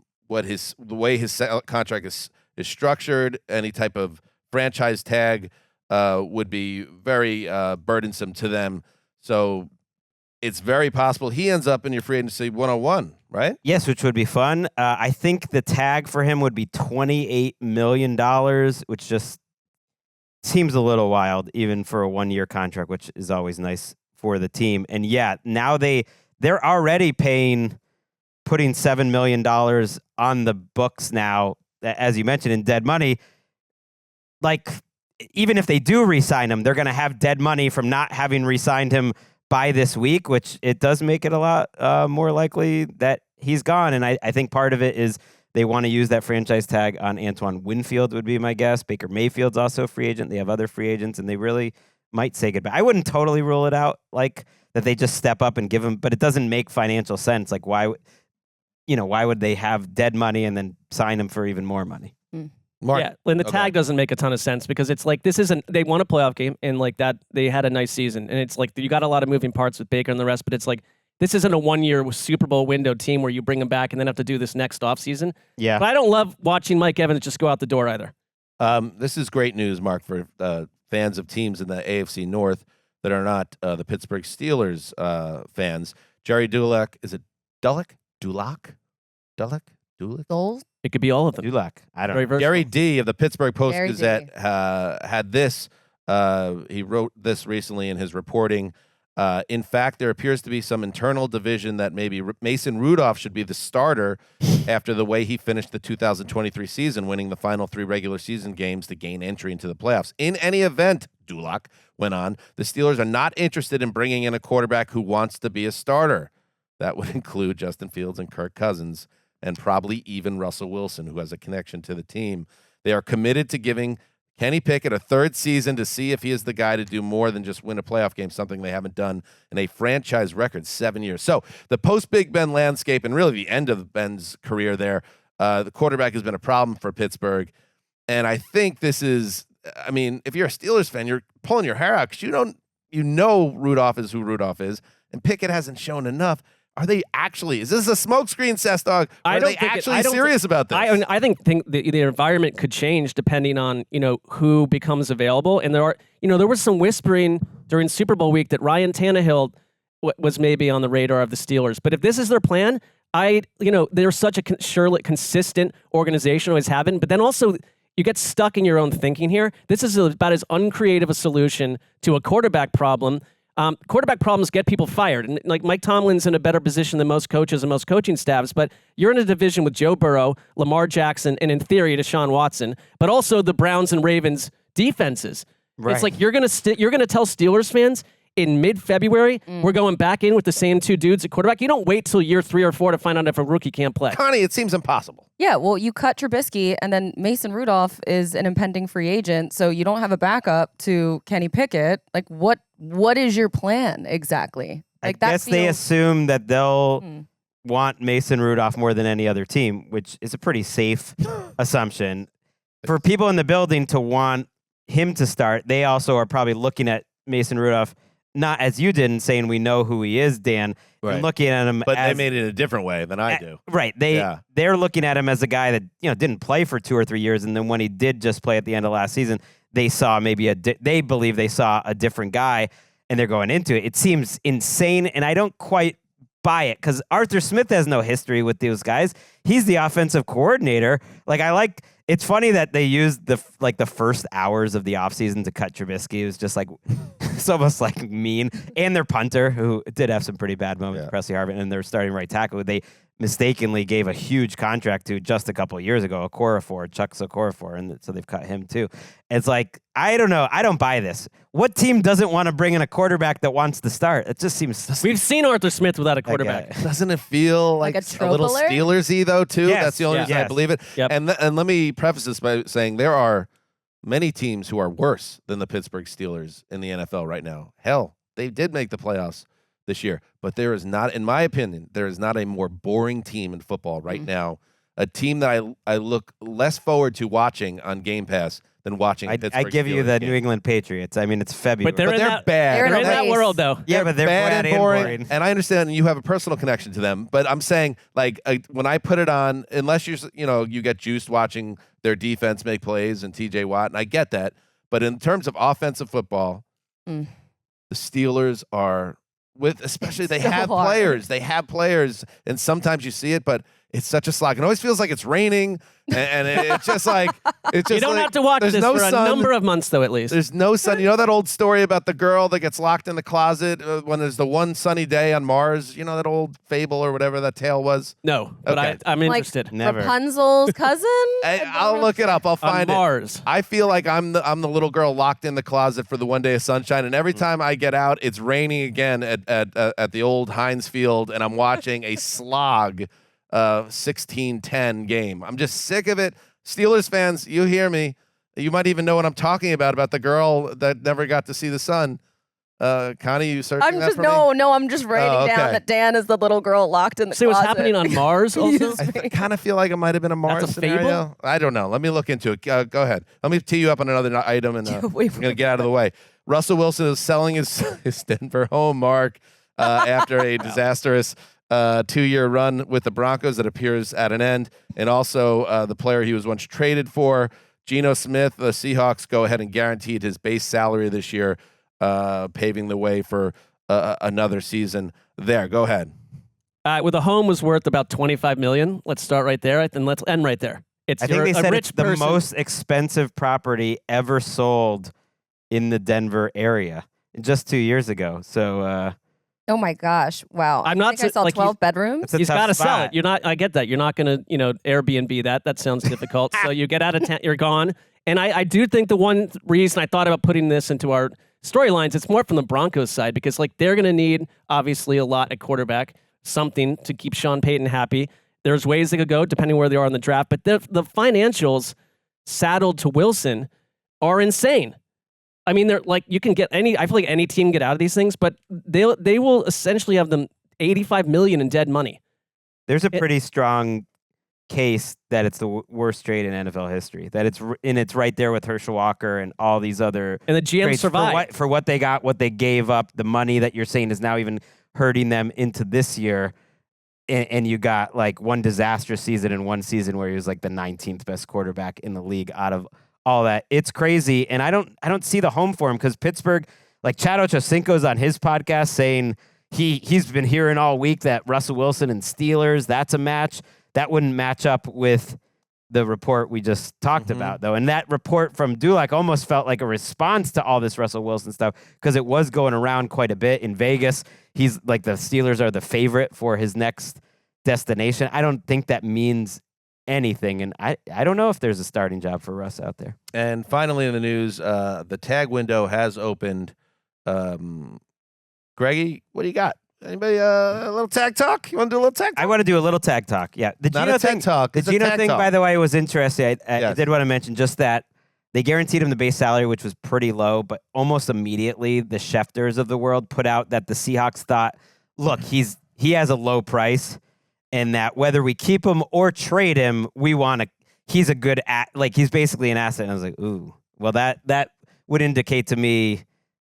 way his contract is structured, any type of franchise tag would be very burdensome to them. So it's very possible he ends up in your free agency 101, right? Yes, which would be fun. I think the tag for him would be $28 million, which just seems a little wild, even for a one-year contract, which is always nice for the team. And yeah, now they're already putting $7 million on the books now, as you mentioned, in dead money. Like, even if they do re-sign him, they're going to have dead money from not having re-signed him by this week, which it does make it a lot more likely that he's gone. And I think part of it is they want to use that franchise tag on Antoine Winfield, would be my guess. Baker Mayfield's also a free agent. They have other free agents, and they really might say goodbye. I wouldn't totally rule it out, like, that they just step up and give him, but it doesn't make financial sense. Like, why would they have dead money and then sign him for even more money? Mark, yeah, and the tag doesn't make a ton of sense because it's like, this isn't, they won a playoff game and like that, they had a nice season. And it's like, you got a lot of moving parts with Baker and the rest, but it's like, this isn't a 1 year Super Bowl window team where you bring them back and then have to do this next offseason. Yeah. But I don't love watching Mike Evans just go out the door either. This is great news, Mark, for fans of teams in the AFC North that are not the Pittsburgh Steelers fans. Jerry Dulac, is it Dulac? It could be all of them. Dulac. I don't know. Gary D of the Pittsburgh Gary Post-Gazette had this. He wrote this recently in his reporting. In fact, there appears to be some internal division that maybe Mason Rudolph should be the starter after the way he finished the 2023 season, winning the final 3 regular season games to gain entry into the playoffs. In any event, Dulac went on, the Steelers are not interested in bringing in a quarterback who wants to be a starter. That would include Justin Fields and Kirk Cousins, and probably even Russell Wilson, who has a connection to the team. They are committed to giving Kenny Pickett a 3rd season to see if he is the guy to do more than just win a playoff game, something they haven't done in a franchise record 7 years. So the post-Big Ben landscape and really the end of Ben's career there, the quarterback has been a problem for Pittsburgh. And I think this is, I mean, if you're a Steelers fan, you're pulling your hair out because you know Rudolph is who Rudolph is, and Pickett hasn't shown enough. Are they actually? Is this a smokescreen, Cessdog? Are they actually serious about this? I think the environment could change depending on who becomes available. And there was some whispering during Super Bowl week that Ryan Tannehill was maybe on the radar of the Steelers. But if this is their plan, they're such a consistent organization, always have been. But then also, you get stuck in your own thinking here. This is about as uncreative a solution to a quarterback problem. Quarterback problems get people fired. And like Mike Tomlin's in a better position than most coaches and most coaching staffs, but you're in a division with Joe Burrow, Lamar Jackson, and in theory, Deshaun Watson, but also the Browns and Ravens defenses. Right. It's like you're gonna tell Steelers fans in mid-February, we're going back in with the same 2 dudes at quarterback. You don't wait till year 3 or 4 to find out if a rookie can't play. Connie, it seems impossible. Yeah, well, you cut Trubisky, and then Mason Rudolph is an impending free agent, so you don't have a backup to Kenny Pickett. Like, what is your plan exactly? Like, I guess they assume that they'll want Mason Rudolph more than any other team, which is a pretty safe assumption. For people in the building to want him to start, they also are probably looking at Mason Rudolph not as you did and saying we know who he is, Dan, and looking at him but they made it a different way than I do. Right. They're looking at him as a guy that didn't play for 2 or 3 years, and then when he did just play at the end of last season, they saw they believe they saw a different guy, and they're going into it. It seems insane, and I don't quite buy it because Arthur Smith has no history with those guys. He's the offensive coordinator. It's funny that they used the first hours of the offseason to cut Trubisky. It was just like, it's almost like mean. And their punter, who did have some pretty bad moments, Presley Harvin, and their starting right tackle, they mistakenly gave a huge contract to just a couple of years ago, Chuck Okorafor, and so they've cut him too. It's like, I don't know. I don't buy this. What team doesn't want to bring in a quarterback that wants to start? It just seems... We've seen Arthur Smith without a quarterback. Doesn't it feel like a little Steelers-y, though, too? Yes, that's the only reason I believe it. Yep. And let me preface this by saying there are many teams who are worse than the Pittsburgh Steelers in the NFL right now. Hell, they did make the playoffs this year, but there is not, in my opinion, there is not a more boring team in football right now. A team that I look less forward to watching on Game Pass than watching Pittsburgh I give you Steelers the game. New England Patriots. I mean, it's February. But they're bad. They're in that world, though. Yeah, but they're bad and boring. boring. And I understand you have a personal connection to them, but I'm saying, when I put it on, unless you get juiced watching their defense make plays and TJ Watt, and I get that, but in terms of offensive football, the Steelers are especially they have players. They have players, and sometimes you see it, but it's such a slog. It always feels like it's raining, and it's just like it's just. You don't have to watch this for a number of months, though. At least there's no sun. You know that old story about the girl that gets locked in the closet when there's the one sunny day on Mars. You know that old fable or whatever that tale was. No, but Okay. I'm interested. Never. Rapunzel's cousin? I'll look it up. I'll find On Mars. I feel like I'm the little girl locked in the closet for the one day of sunshine, and every time I get out, it's raining again at the old Heinz Field, and I'm watching a slog 16-10 game. I'm just sick of it. Steelers fans, you hear me. You might even know what I'm talking about the girl that never got to see the sun. Connie, you searching I'm that just for me? No, I'm just writing down that Dan is the little girl locked in the See closet. what's happening on Mars also? I kind of feel like it might have been a Mars That's a scenario. fable? I don't know. Let me look into it. Go ahead. Let me tee you up on another item, and I'm going to get out of the way. Russell Wilson is selling his Denver home, Mark, after a disastrous 2-year run with the Broncos that appears at an end, and also the player he was once traded for, Geno Smith. The Seahawks go ahead and guaranteed his base salary this year, paving the way for another season there. Go ahead. Well, the home was worth about $25 million. Let's start right there, and let's end right there. I think they said it's the most expensive property ever sold in the Denver area. just 2 years ago. So Oh my gosh! Wow. I'm not I think I saw like 12 bedrooms. it's a He's tough got to sell spot. it. You're not. I get that. You're not going to, Airbnb that. That sounds difficult. So you get out of town. You're gone. And I do think the one reason I thought about putting this into our storylines, it's more from the Broncos side because like they're going to need obviously a lot at quarterback, something to keep Sean Payton happy. There's ways they could go depending where they are in the draft, but the financials saddled to Wilson are insane. I mean, they're like you can get any. I feel like any team can get out of these things, but they will essentially have them $85 million in dead money. There's a pretty strong case that it's the worst trade in NFL history. That it's right there with Herschel Walker and all these other And the GM trades survived. for what they got, what they gave up, the money that you're saying is now even hurting them into this year. And you got like one disastrous season in one season where he was like the 19th best quarterback in the league out of all that. It's crazy. And I don't see the home for him because Pittsburgh, like Chad Ochocinco's on his podcast saying he's been hearing all week that Russell Wilson and Steelers, that's a match. That wouldn't match up with the report we just talked about, though. And that report from Dulac almost felt like a response to all this Russell Wilson stuff because it was going around quite a bit in Vegas. He's like the Steelers are the favorite for his next destination. I don't think that means anything. And I don't know if there's a starting job for Russ out there. And finally in the news, the tag window has opened. Greggy, what do you got? Anybody a little tag talk? You want to do a little tag talk? I want to do a little tag talk. Yeah. The Not Geno a tag thing, talk. The It's a Geno tag thing, talk. by the way, was interesting. I Yes. did want to mention just that they guaranteed him the base salary, which was pretty low, but almost immediately the Schefters of the world put out that the Seahawks thought, look, he has a low price, and that whether we keep him or trade him, he's a good he's basically an asset. And I was like, ooh, well that would indicate to me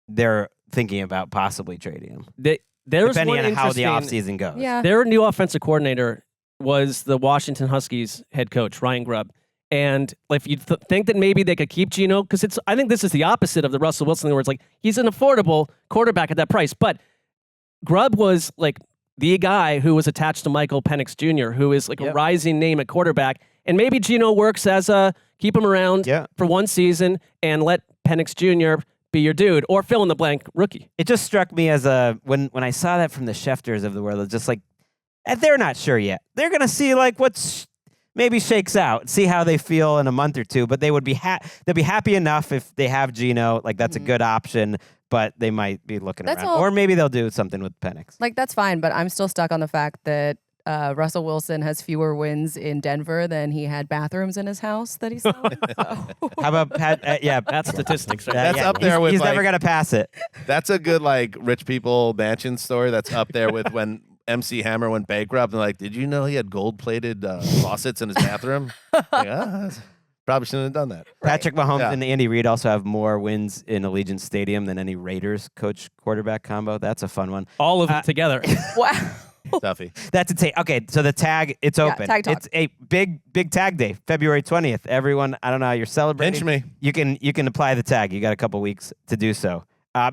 they're thinking about possibly trading him. There's Depending one on how the interesting- offseason goes. Yeah. Their new offensive coordinator was the Washington Huskies head coach, Ryan Grubb. And if you think that maybe they could keep Geno, because I think this is the opposite of the Russell Wilson thing, where it's like he's an affordable quarterback at that price. But Grubb was like the guy who was attached to Michael Penix Jr., who is like a rising name at quarterback. And maybe Geno works as keep him around for one season and let Penix Jr. be your dude, or fill in the blank rookie. It just struck me as when I saw that from the Schefters of the world, it's just like they're not sure yet. They're gonna see like what's maybe shakes out, see how they feel in a month or two. But they would be they'll be happy enough if they have Geno, like that's a good option. But they might be looking That's around, all- or maybe they'll do something with Penix. Like, that's fine, but I'm still stuck on the fact that Russell Wilson has fewer wins in Denver than he had bathrooms in his house that he's selling. How about Pat? Yeah, That's statistics. Right? That's up there with He's like, never gonna pass it. That's a good like rich people mansion story. That's up there with when MC Hammer went bankrupt and like, did you know he had gold plated faucets in his bathroom? Like, probably shouldn't have done that. Patrick Mahomes Yeah. and Andy Reid also have more wins in Allegiant Stadium than any Raiders coach quarterback combo. That's a fun one. All of them together. Wow. Duffy. That's a take. Okay, so the tag, it's Yeah, open. tag talk. It's a big tag day, February 20th. Everyone, I don't know how you're celebrating. Pinch me. You can apply the tag. You got a couple weeks to do so.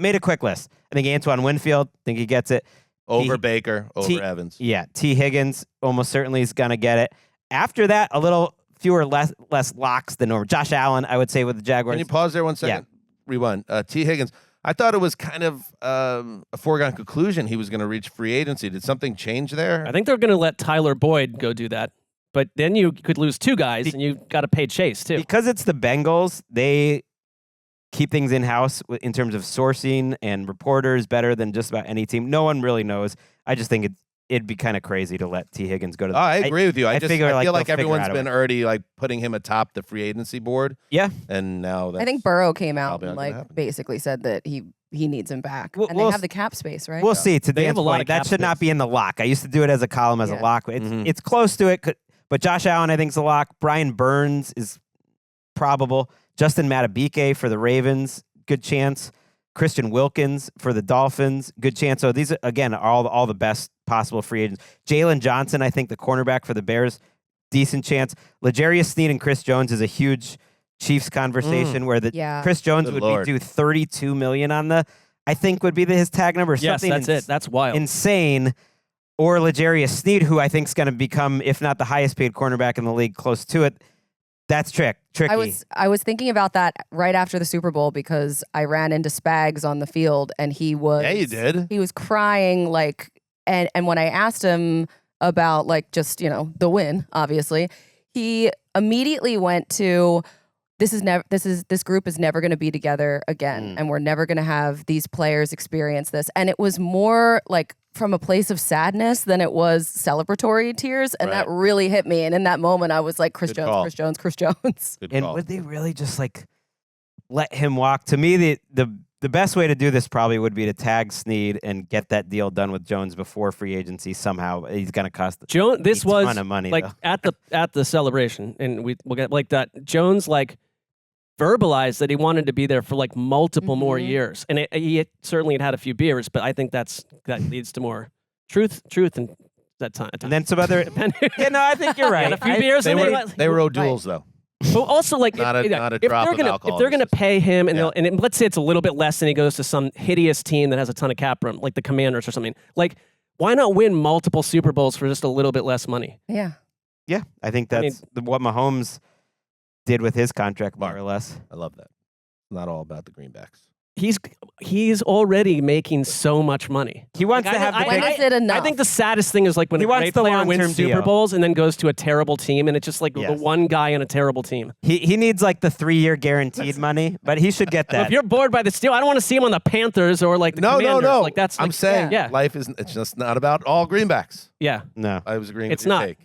Made a quick list. I think Antoine Winfield, think he gets it. Over Baker, over T- Evans. Yeah, T. Higgins almost certainly is gonna get it. After that, a little fewer, less locks than normal. Josh Allen, I would say, with the Jaguars. Can you pause there 1 second? Rewind. T. Higgins. I thought it was kind of a foregone conclusion he was going to reach free agency. Did something change there? I think they're going to let Tyler Boyd go do that. But then you could lose two guys, and you've got to pay Chase, too. Because it's the Bengals, they keep things in-house in terms of sourcing and reporters better than just about any team. No one really knows. I just think it'd be kind of crazy to let T. Higgins go to the I agree with you. I feel like they'll figure everyone's out a been way. already like putting him atop the free agency board. Yeah. And now that's I think Burrow came out probably and not gonna like happen. basically said that he needs him back, We'll- and they we'll have the cap space, right? We'll see. To They have Dan's a lot point, of that cap should not space. be in the lock. I used to do it as a column, as a Yeah. lock. It's close to it, but Josh Allen, I think, is a lock. Brian Burns is probable. Justin Matabike for the Ravens, good chance. Christian Wilkins for the Dolphins, good chance. So these, again, are all the best possible free agents. Jalen Johnson, I think, the cornerback for the Bears, decent chance. L'Jarius Sneed and Chris Jones is a huge Chiefs conversation where Yeah. Chris Jones Good would Lord. be due $32 million on I think would be his tag number. Yes, Something that's it. That's wild. insane. Or L'Jarius Sneed, who I think is going to become, if not the highest paid cornerback in the league, close to it. That's tricky. I was thinking about that right after the Super Bowl because I ran into Spags on the field and he was Yeah, you did. He was crying and when I asked him about just, the win, obviously, he immediately went to this group is never going to be together again and we're never going to have these players experience this. And it was more from a place of sadness than it was celebratory tears. And that really hit me. And in that moment, I was like, Chris Jones. And would they really just let him walk? To me, the best way to do this probably would be to tag Snead and get that deal done with Jones before free agency somehow. He's going to cost Jones. This was ton of money, at the celebration, and we'll get that. Jones verbalized that he wanted to be there for multiple more years, and he certainly had a few beers, but I think that leads to more truth and that time. And then some other. I think you're right. A few beers. They were O'Douls though. But also, not a drop of alcohol. If they're gonna pay him, and let's say it's a little bit less, and he goes to some hideous team that has a ton of cap room, like the Commanders or something. Why not win multiple Super Bowls for just a little bit less money? Yeah. Yeah, I think that's what Mahomes did with his contract, more or less. I love that. Not all about the greenbacks. He's already making so much money. He wants to have. When is it enough? I think the saddest thing is when a great player wins Super Bowls and then goes to a terrible team, and it's just the one guy on a terrible team. He needs the 3-year guaranteed money, but he should get that. If you're bored by the steal, I don't want to see him on the Panthers or the Commanders. No. That's I'm saying life is. It's just not about all greenbacks. Yeah. No. I was agreeing. It's with your not. Take.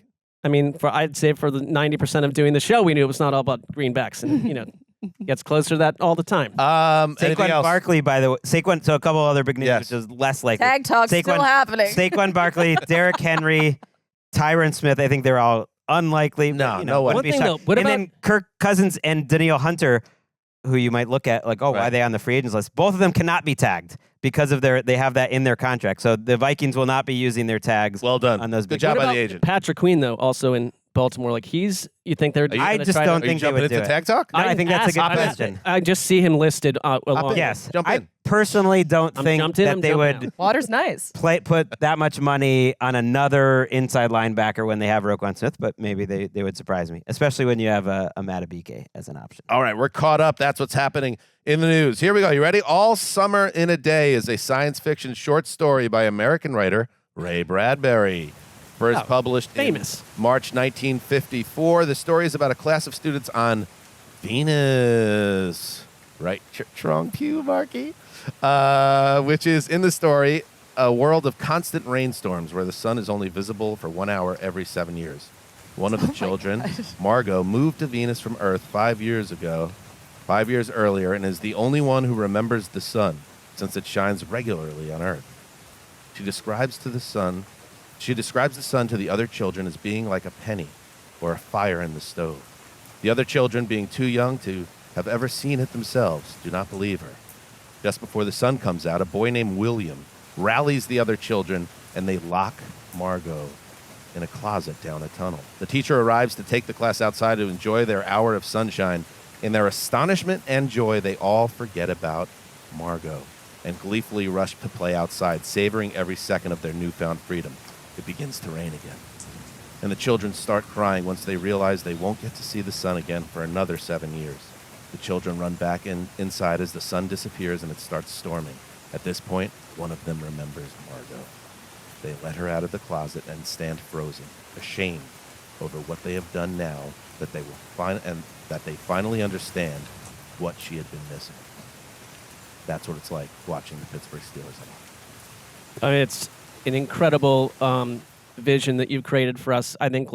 I mean, I'd say for the 90% of doing the show, we knew it was not all about greenbacks, and gets closer to that all the time. Saquon Barkley, by the way. So a couple other big names, which is less likely. Tag talk's still happening. Saquon Barkley, Derrick Henry, Tyron Smith. I think they're all unlikely. No way. One thing though, what about then Kirk Cousins and Danielle Hunter, who you might look at why are they on the free agents list? Both of them cannot be tagged because of they have that in their contract. So the Vikings will not be using their tags. Well done on those. Good job by the agent. Patrick Queen though, also in Baltimore, you think they're? I just don't think they would do it. Tag talk? No, I think that's a good question. I just see him listed. Yes, jump in. I personally don't think that they would. Water's nice. Put that much money on another inside linebacker when they have Roquan Smith, but maybe they would surprise me, especially when you have a Matabike as an option. All right, we're caught up. That's what's happening in the news. Here we go. You ready? All Summer in a Day is a science fiction short story by American writer Ray Bradbury. First published famous in March 1954. The story is about a class of students on Venus. Right, Trong Pew, Marky? Which is, in the story, a world of constant rainstorms where the sun is only visible for 1 hour every 7 years. One of the children, Margot, moved to Venus from Earth 5 years earlier, and is the only one who remembers the sun, since it shines regularly on Earth. She describes the sun to the other children as being like a penny or a fire in the stove. The other children, being too young to have ever seen it themselves, do not believe her. Just before the sun comes out, a boy named William rallies the other children, and they lock Margot in a closet down a tunnel. The teacher arrives to take the class outside to enjoy their hour of sunshine. In their astonishment and joy, they all forget about Margot and gleefully rush to play outside, savoring every second of their newfound freedom. It begins to rain again. And the children start crying once they realize they won't get to see the sun again for another 7 years. The children run back inside as the sun disappears and it starts storming. At this point, one of them remembers Margot. They let her out of the closet and stand frozen, ashamed over what they have done now that they finally understand what she had been missing. That's what it's like watching the Pittsburgh Steelers. I mean, it's an incredible vision that you've created for us. I think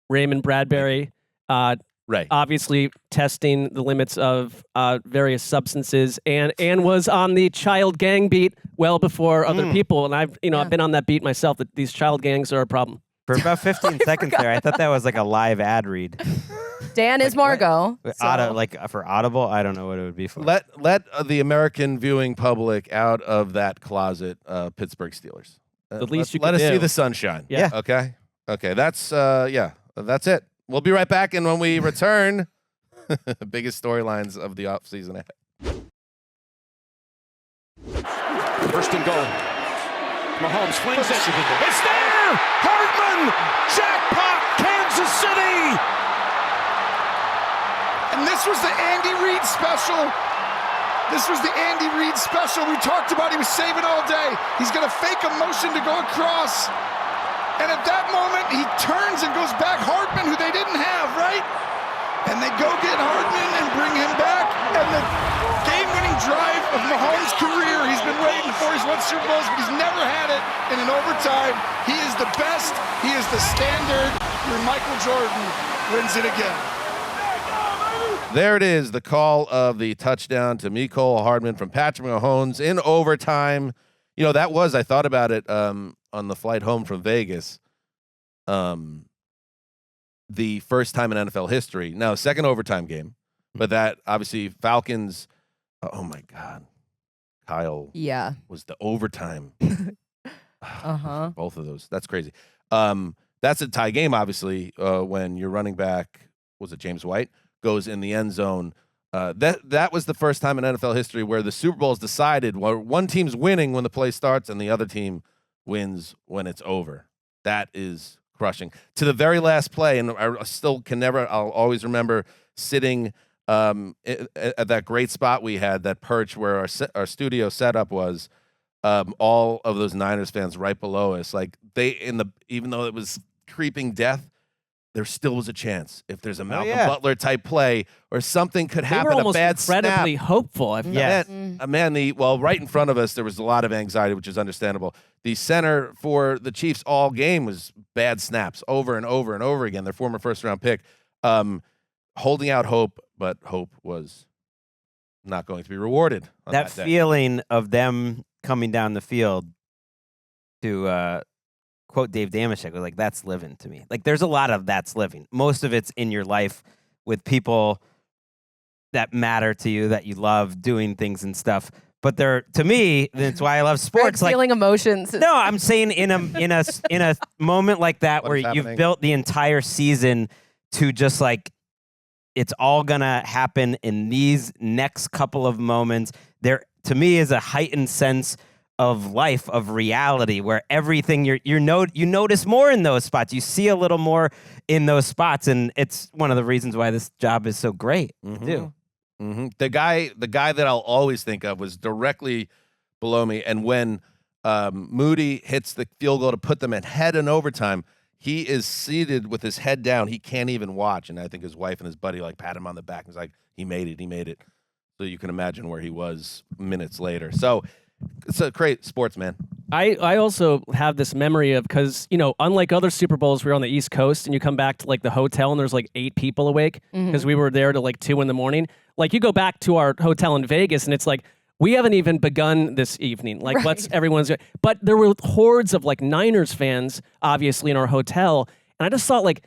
Raymond Bradbury, obviously testing the limits of various substances, and was on the child gang beat well before other people. And I've been on that beat myself. That these child gangs are a problem. For about 15 seconds there, I thought that was a live ad read. Dan is Margot. For Audible, I don't know what it would be for. Let the American viewing public out of that closet, Pittsburgh Steelers. The least you let can us do. see the sunshine. Yeah. Okay. That's that's it. We'll be right back, and when we return, the biggest storylines of the offseason ahead. First and goal. Mahomes flings it. It's there! Hartman! Jackpot! Kansas City! This was the Andy Reid special. This was the Andy Reid special we talked about. He was saving all day. He's going to fake a motion to go across. And at that moment, he turns and goes back Hardman, who they didn't have, right? And they go get Hardman and bring him back. And the game-winning drive of Mahomes' career, he's been waiting for. He's won Super Bowls, but he's never had it in an overtime. He is the best. He is the standard. Your Michael Jordan wins it again. There it is, the call of the touchdown to Mecole Hardman from Patrick Mahomes in overtime. You know, that was, I thought about it on the flight home from Vegas, the first time in NFL history. Now, second overtime game, but that, obviously, Falcons, oh my God, Kyle was the overtime. Both of those. That's crazy. That's a tie game, obviously, when your running back, was it James White, goes in the end zone. That was the first time in NFL history where the Super Bowl is decided where one team's winning when the play starts and the other team wins when it's over. That is crushing. To the very last play, and I still can never, I'll always remember sitting at that great spot we had, that perch where our studio setup was, all of those Niners fans right below us. Like even though it was creeping death, there still was a chance if there's a Malcolm Butler type play or something could happen. They were almost a bad incredibly snap. hopeful. Right in front of us, there was a lot of anxiety, which is understandable. The center for the Chiefs all game was bad snaps over and over and over again. Their former first-round pick, holding out hope, but hope was not going to be rewarded. On that day. Feeling of them coming down the field to quote Dave Damashek, was like, that's living to me. Like, there's a lot of that's living. Most of it's in your life with people that matter to you, that you love, doing things and stuff. But they're, to me, that's why I love sports. Feeling emotions. No, I'm saying in a moment like that where you've built the entire season to just like, it's all gonna happen in these next couple of moments. There, to me, is a heightened sense of life, of reality, where everything you notice more in those spots. You see a little more in those spots, and it's one of the reasons why this job is so great to do. Mm-hmm. The guy that I'll always think of was directly below me, and when Moody hits the field goal to put them ahead in overtime, he is seated with his head down. He can't even watch, and I think his wife and his buddy like pat him on the back and was like, he made it. So you can imagine where he was minutes later. So it's a great sports, man. I also have this memory of, because, you know, unlike other Super Bowls, we're on the East Coast and you come back to like the hotel and there's like 8 people awake because we were there till like 2 a.m. Like, you go back to our hotel in Vegas and it's like, we haven't even begun this evening. Like, everyone's, but there were hordes of like Niners fans, obviously, in our hotel. And I just thought, like,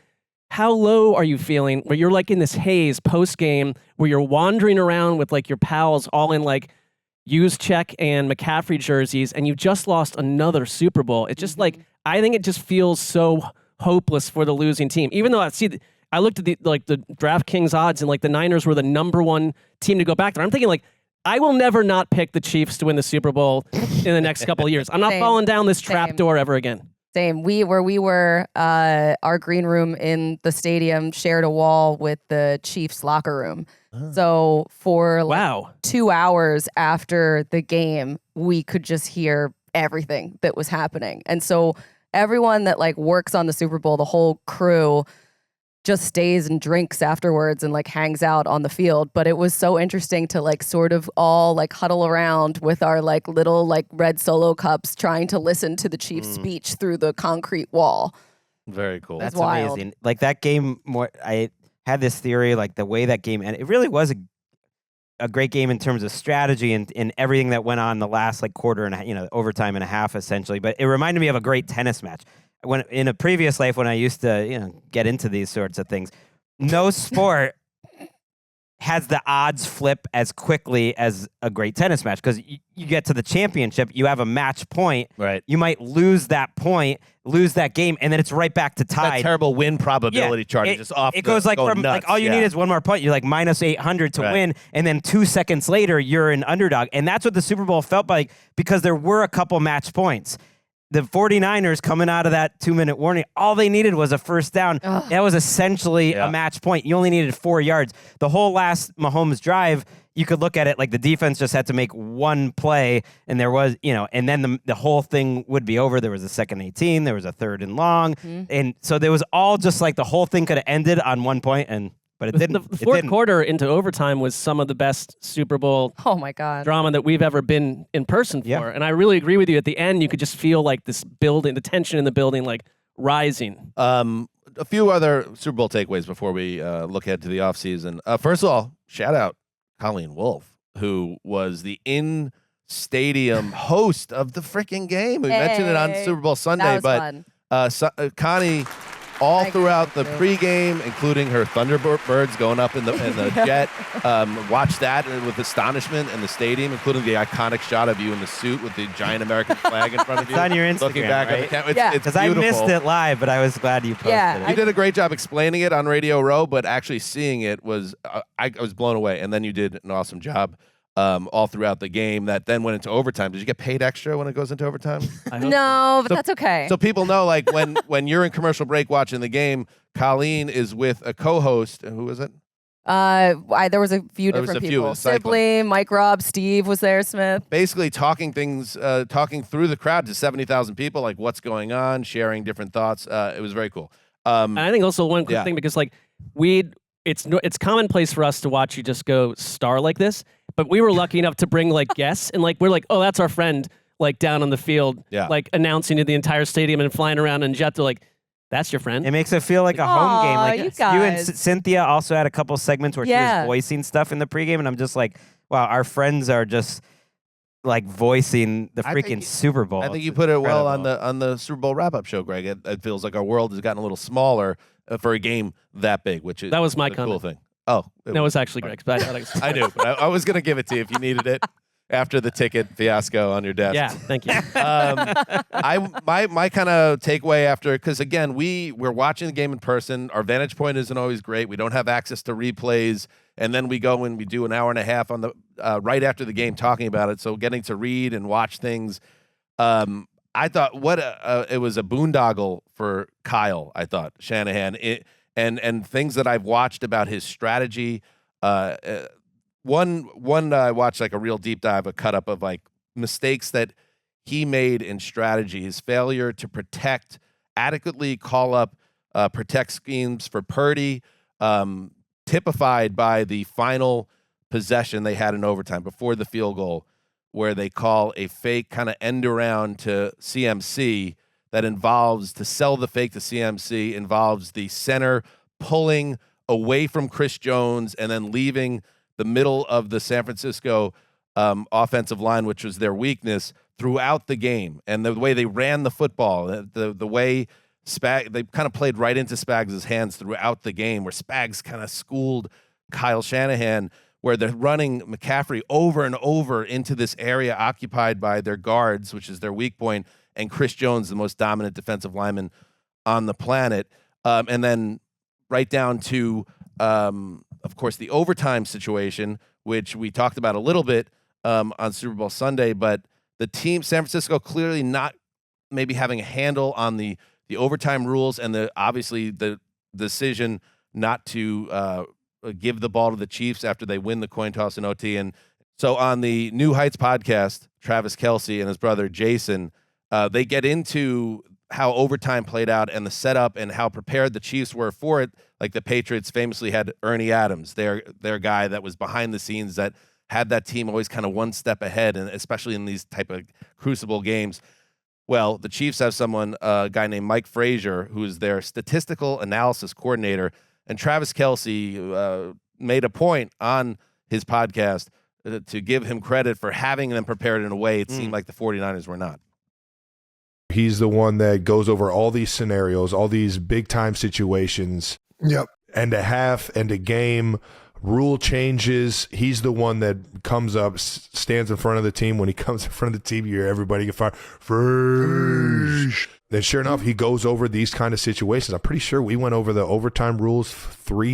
how low are you feeling where you're like in this haze post game where you're wandering around with like your pals all in like Juszczyk and McCaffrey jerseys, and you just lost another Super Bowl. It's just like, I think it just feels so hopeless for the losing team. Even though I looked at the DraftKings odds and like the Niners were the #1 team to go back there. I'm thinking like, I will never not pick the Chiefs to win the Super Bowl in the next couple of years. I'm not falling down this trapdoor ever again. Same. We were our green room in the stadium shared a wall with the Chiefs locker room. So for 2 hours after the game, we could just hear everything that was happening. And so everyone that like works on the Super Bowl, the whole crew, just stays and drinks afterwards and like hangs out on the field. But it was so interesting to like sort of all like huddle around with our like little like red Solo cups trying to listen to the Chiefs speech through the concrete wall. Very cool. That's amazing. Like that game, I had this theory, like the way that game ended, it really was a great game in terms of strategy and everything that went on the last like quarter and overtime and a half essentially. But it reminded me of a great tennis match. When in a previous life, when I used to get into these sorts of things, no sport has the odds flip as quickly as a great tennis match, because you get to the championship, you have a match point, right? You might lose that point, lose that game, and then it's right back to tied. That terrible win probability chart is just off. It goes like from nuts. like all you need is one more point. You're like minus 800 to win, and then 2 seconds later you're an underdog, and that's what the Super Bowl felt like, because there were a couple match points. the 49ers coming out of that 2-minute warning, all they needed was a first down. Ugh. That was essentially a match point. You only needed 4 yards. The whole last Mahomes drive, you could look at it like the defense just had to make one play, and there was, and then the whole thing would be over. There was a 2nd 18, there was a 3rd and long, and so there was all just like the whole thing could have ended on one point, but it didn't. The fourth quarter into overtime was some of the best Super Bowl drama that we've ever been in person for. Yeah. And I really agree with you. At the end, you could just feel like this building, the tension in the building, like rising. A few other Super Bowl takeaways before we look ahead to the offseason. First of all, shout out Colleen Wolfe, who was the in-stadium host of the freaking game. We mentioned it on Super Bowl Sunday, Connie, all throughout the pregame, including her Thunderbirds going up in the jet, watched that with astonishment in the stadium, including the iconic shot of you in the suit with the giant American flag in front of you. It's on your Instagram, looking back right? at the camera. It's Because I missed it live, but I was glad you posted it. You did a great job explaining it on Radio Row, but actually seeing it was I was blown away. And then you did an awesome job all throughout the game that then went into overtime. Did you get paid extra when it goes into overtime? No, but that's okay. So people know, like, when you're in commercial break watching the game, Colleen is with a co-host. Who is it? There was a few There was different a few, people. it was cycling. Sibley, Mike Robb, Steve was there, Smith. Basically talking through the crowd to 70,000 people, like what's going on, sharing different thoughts. It was very cool. And I think also one quick thing, because like it's commonplace for us to watch you just go star like this, but we were lucky enough to bring like guests, and like we're like, oh, that's our friend, like down on the field, like announcing to the entire stadium and flying around in jet. They're like, that's your friend. It makes it feel like a home game. Like you and guys. Cynthia also had a couple segments where she was voicing stuff in the pregame, and I'm just like, wow, our friends are just like voicing the freaking Super Bowl. I think you put it well on the Super Bowl wrap-up show, Greg. It feels like our world has gotten a little smaller for a game that big, which is That was my a cool comment. thing. Oh, That was actually Greg's, but I knew, but I was going to give it to you if you needed it after the ticket fiasco on your desk. Yeah, thank you. My kind of takeaway after, because again, we're watching the game in person. Our vantage point isn't always great. We don't have access to replays, and then we go and we do an hour and a half on the right after the game talking about it. So getting to read and watch things, I thought it was a boondoggle for Kyle. I thought Shanahan and things that I've watched about his strategy. One I watched like a real deep dive, a cut up of like mistakes that he made in strategy. His failure to adequately call up protect schemes for Purdy, typified by the final possession they had in overtime before the field goal, where they call a fake kind of end around to CMC that involves, to sell the fake to CMC, involves the center pulling away from Chris Jones and then leaving the middle of the San Francisco offensive line, which was their weakness, throughout the game. And the way they ran the football, the way they kind of played right into Spags' hands throughout the game, where Spags kind of schooled Kyle Shanahan, where they're running McCaffrey over and over into this area occupied by their guards, which is their weak point, and Chris Jones, the most dominant defensive lineman on the planet. And then right down to, of course, the overtime situation, which we talked about a little bit on Super Bowl Sunday, but the team, San Francisco, clearly not maybe having a handle on the overtime rules, and obviously the decision not to give the ball to the Chiefs after they win the coin toss in OT. And so on the New Heights podcast, Travis Kelce and his brother Jason, they get into how overtime played out and the setup and how prepared the Chiefs were for it. Like the Patriots famously had Ernie Adams, their guy that was behind the scenes, that had that team always kind of one step ahead, and especially in these type of crucible games. Well, the Chiefs have a guy named Mike Frazier, who is their statistical analysis coordinator, and Travis Kelce made a point on his podcast to give him credit for having them prepared in a way it seemed like the 49ers were not. He's the one that goes over all these scenarios, all these big-time situations. Yep. And a half and a game, rule changes. He's the one that comes up, stands in front of the team. When he comes in front of the team, you hear everybody get fired. Fresh. Then sure enough, he goes over these kind of situations. I'm pretty sure we went over the overtime rules 4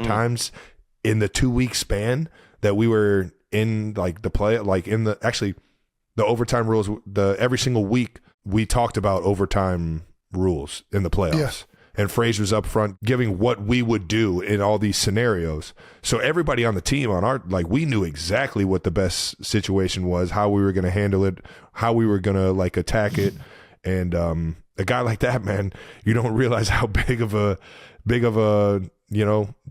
times in the 2-week span that we were in, like the play, like in the, actually the overtime rules, every single week we talked about overtime rules in the playoffs. Yeah. And Frage was up front giving what we would do in all these scenarios. So everybody on the team we knew exactly what the best situation was, how we were going to handle it, how we were going to like attack it. And a guy like that, man, you don't realize how big of a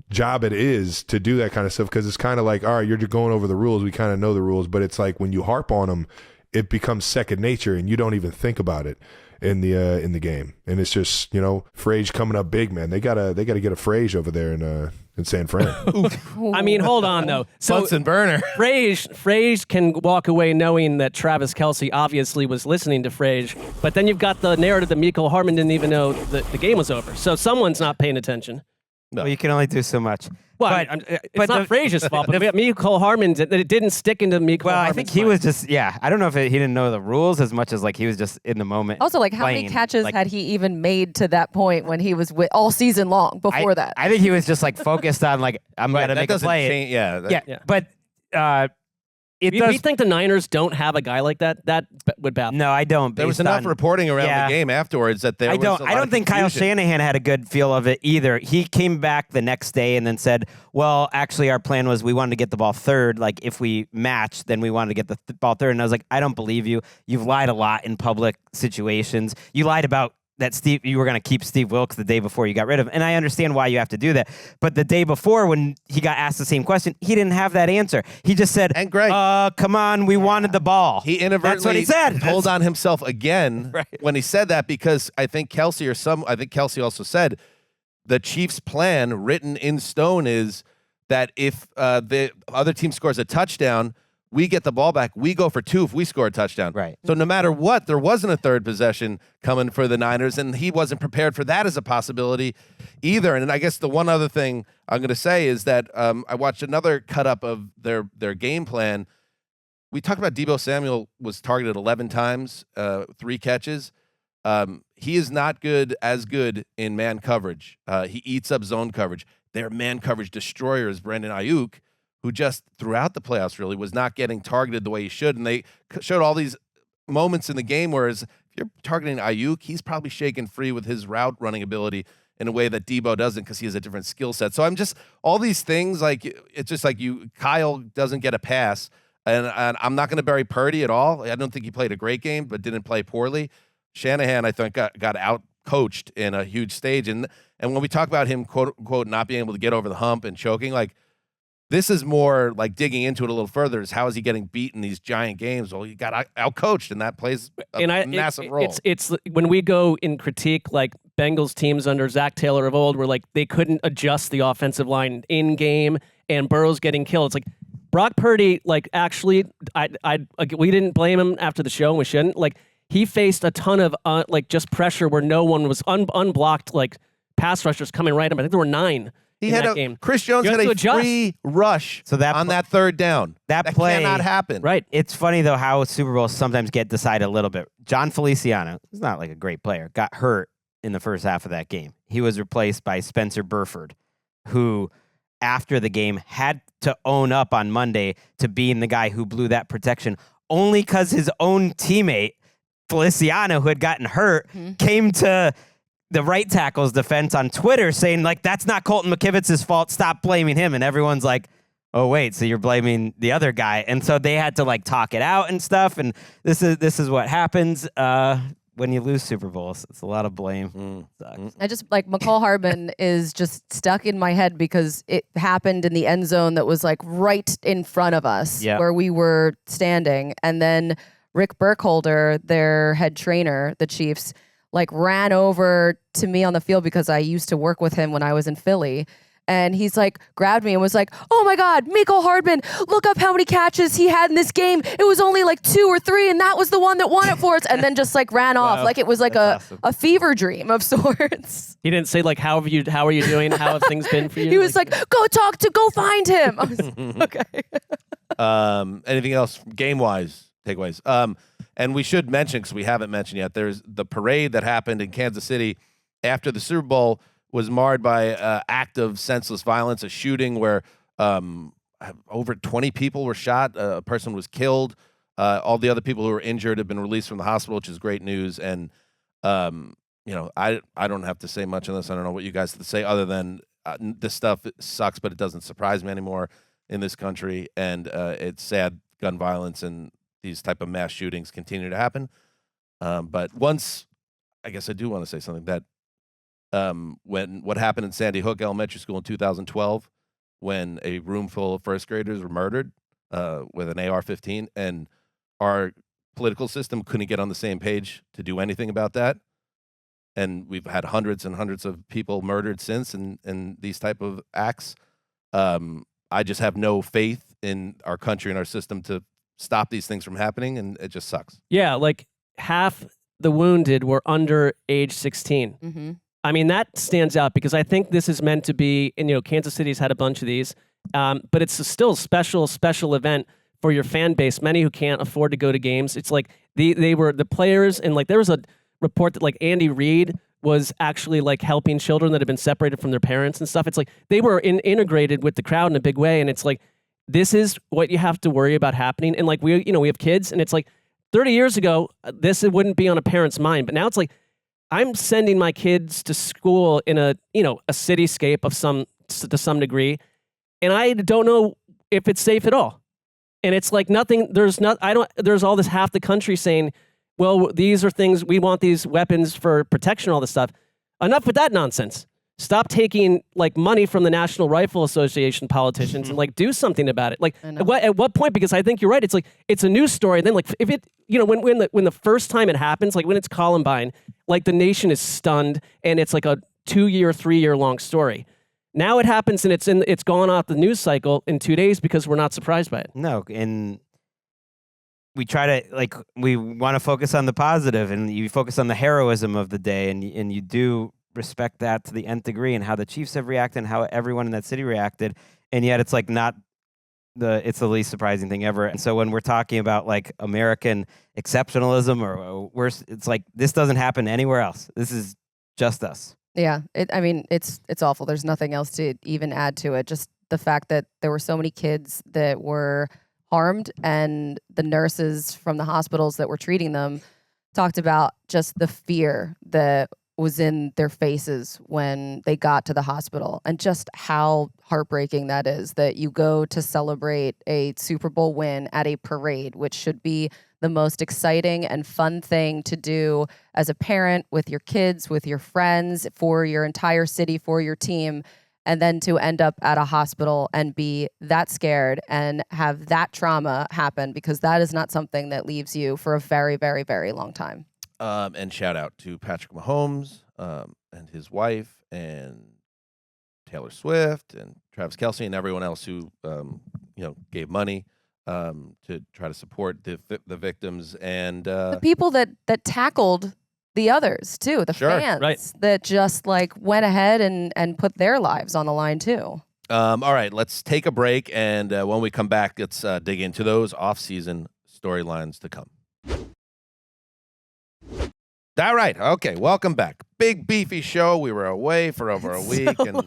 job it is to do that kind of stuff, because it's kind of like, all right, you're just going over the rules. We kind of know the rules, but it's like when you harp on them, it becomes second nature and you don't even think about it in the game. And it's just, Frage coming up big, man. They gotta get a Frage over there in San Fran. I mean, hold on though. So Bunsen burner. Frage can walk away knowing that Travis Kelce obviously was listening to Frage, but then you've got the narrative that Mecole Hardman didn't even know that the game was over. So someone's not paying attention. No. Well, you can only do so much. Well, But it's not Frazier's fault, but Mecole Hardman, that it didn't stick into Mecole Well, Hardman's I think he mind. was just, I don't know if he didn't know the rules as much as like he was just in the moment. Also, like, how many playing. catches Like, had he even made to that point when he was all season long before that? I think he was just like focused on like, I'm Right, going to that make a doesn't play. change- yeah, that- yeah. But We think the Niners don't have a guy like that? That would baffle. No, I don't. There was based enough on- reporting around Yeah. the game afterwards that there I was don't. a lot I don't of think Kyle confusion. Shanahan had a good feel of it either. He came back the next day and then said, "Well, actually, our plan was we wanted to get the ball third. Like if we matched, then we wanted to get the ball third." And I was like, "I don't believe you. You've lied a lot in public situations. You lied about that you were going to keep Steve Wilks the day before you got rid of him. And I understand why you have to do that. But the day before, when he got asked the same question, he didn't have that answer. He just said, and Greg, come on, we wanted the ball. He inadvertently That's what he said. Told on himself again when he said that, because I think Kelce Kelce also said the Chiefs' plan written in stone is that if the other team scores a touchdown, we get the ball back. We go for two if we score a touchdown. Right. So no matter what, there wasn't a third possession coming for the Niners, and he wasn't prepared for that as a possibility either. And I guess the one other thing I'm going to say is that I watched another cut up of their game plan. We talked about Deebo Samuel was targeted 11 times, 3 catches. He is not as good in man coverage. He eats up zone coverage. Their man coverage destroyer is Brandon Ayuk, who just throughout the playoffs really was not getting targeted the way he should. And they showed all these moments in the game whereas if you're targeting Ayuk, he's probably shaken free with his route running ability in a way that Deebo doesn't, because he has a different skill set. So I'm just, all these things, like, it's just like Kyle doesn't get a pass. And I'm not going to bury Purdy at all. I don't think he played a great game, but didn't play poorly. Shanahan, I think, got out-coached in a huge stage. And when we talk about him, quote, unquote, not being able to get over the hump and choking, like, this is more like digging into it a little further. Is how is he getting beat in these giant games? Well, he got out-coached, and that plays a massive role. It's when we go in critique, like Bengals teams under Zach Taylor of old, where like they couldn't adjust the offensive line in game, and Burrow's getting killed. It's like Brock Purdy, like actually, we didn't blame him after the show, and we shouldn't. Like he faced a ton of like just pressure where no one was unblocked, like pass rushers coming right at him. I think there were 9. He had a game. Chris Jones had a free rush on that third down. That play cannot happen. Right. It's funny though how Super Bowls sometimes get decided a little bit. John Feliciano, who's not like a great player, got hurt in the first half of that game. He was replaced by Spencer Burford, who after the game had to own up on Monday to being the guy who blew that protection, only because his own teammate Feliciano, who had gotten hurt, came to the right tackle's defense on Twitter saying, like, that's not Colton McKivitz's fault. Stop blaming him. And everyone's like, oh, wait, so you're blaming the other guy. And so they had to, like, talk it out and stuff. And this is what happens when you lose Super Bowls. It's a lot of blame. I just, like, Mecole Hardman is just stuck in my head because it happened in the end zone that was, like, right in front of us where we were standing. And then Rick Burkholder, their head trainer, the Chiefs, like ran over to me on the field because I used to work with him when I was in Philly. And he's like, grabbed me and was like, oh my God, Mecole Hardman, look up how many catches he had in this game. It was only like 2 or 3 and that was the one that won it for us. And then just like ran off. Like it was like a fever dream of sorts. He didn't say like, how are you doing? How have things been for you? He was like, go find him. I was, okay. Anything else game-wise, takeaways? And we should mention, because we haven't mentioned yet, there's the parade that happened in Kansas City after the Super Bowl was marred by an act of senseless violence, a shooting where over 20 people were shot, a person was killed. All the other people who were injured have been released from the hospital, which is great news. And I don't have to say much on this. I don't know what you guys have to say other than this stuff sucks, but it doesn't surprise me anymore in this country. And it's sad gun violence and these type of mass shootings continue to happen. But once, I guess I do want to say something that when what happened in Sandy Hook Elementary School in 2012, when a room full of first graders were murdered with an AR-15, and our political system couldn't get on the same page to do anything about that. And we've had hundreds and hundreds of people murdered since in these type of acts. I just have no faith in our country and our system to stop these things from happening, and it just sucks. Yeah, like half the wounded were under age 16. Mm-hmm. I mean, that stands out because I think this is meant to be, and Kansas City's had a bunch of these, but it's still a special event for your fan base. Many who can't afford to go to games. It's like they were the players, and like there was a report that like Andy Reid was actually like helping children that had been separated from their parents and stuff. It's like they were integrated with the crowd in a big way, and it's like this is what you have to worry about happening. And like we have kids, and it's like 30 years ago this wouldn't be on a parent's mind, but now it's like I'm sending my kids to school in a cityscape to some degree, and I don't know if it's safe at all. And it's like nothing. There's all this half the country saying, well, these are things, we want these weapons for protection, all this stuff. Enough with that nonsense. Stop taking like money from the National Rifle Association politicians and like do something about it. Like at what point? Because I think you're right. It's like it's a news story. And then like if it when the first time it happens, like when it's Columbine, like the nation is stunned and it's like a 2-year, 3-year long story. Now it happens and it's gone off the news cycle in 2 days because we're not surprised by it. No, and we try to we want to focus on the positive, and you focus on the heroism of the day, and you do respect that to the nth degree, and how the Chiefs have reacted, and how everyone in that city reacted, and yet it's like it's the least surprising thing ever. And so when we're talking about like American exceptionalism or worse, it's like this doesn't happen anywhere else. This is just us. Yeah, it's awful. There's nothing else to even add to it. Just the fact that there were so many kids that were harmed, and the nurses from the hospitals that were treating them talked about just the fear that was in their faces when they got to the hospital, and just how heartbreaking that is, that you go to celebrate a Super Bowl win at a parade, which should be the most exciting and fun thing to do as a parent with your kids, with your friends, for your entire city, for your team. And then to end up at a hospital and be that scared and have that trauma happen, because that is not something that leaves you for a very, very, very long time. And shout out to Patrick Mahomes and his wife and Taylor Swift and Travis Kelce and everyone else who gave money to try to support the victims and the people that tackled the others too, the fans that just like went ahead and put their lives on the line too. All right, let's take a break, and when we come back, let's dig into those off-season storylines to come. All right, okay, welcome back. Big beefy show. We were away for over a week, and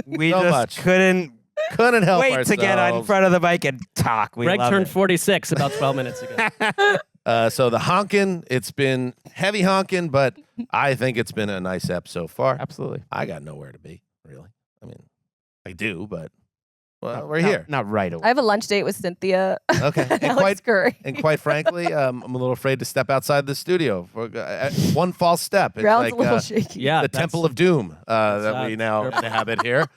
we just couldn't help wait ourselves to get in front of the mic and talk. Greg turned 46 about 12 minutes ago. So the honking, it's been heavy honking, but I think it's been a nice ep so far. Absolutely. I got nowhere to be, really. I mean, I do, but we're here. Not right away. I have a lunch date with Cynthia. Okay. And quite frankly, I'm a little afraid to step outside the studio. For, one false step. It's Ground's like a little shaky. the Temple of Doom that we now inhabit here.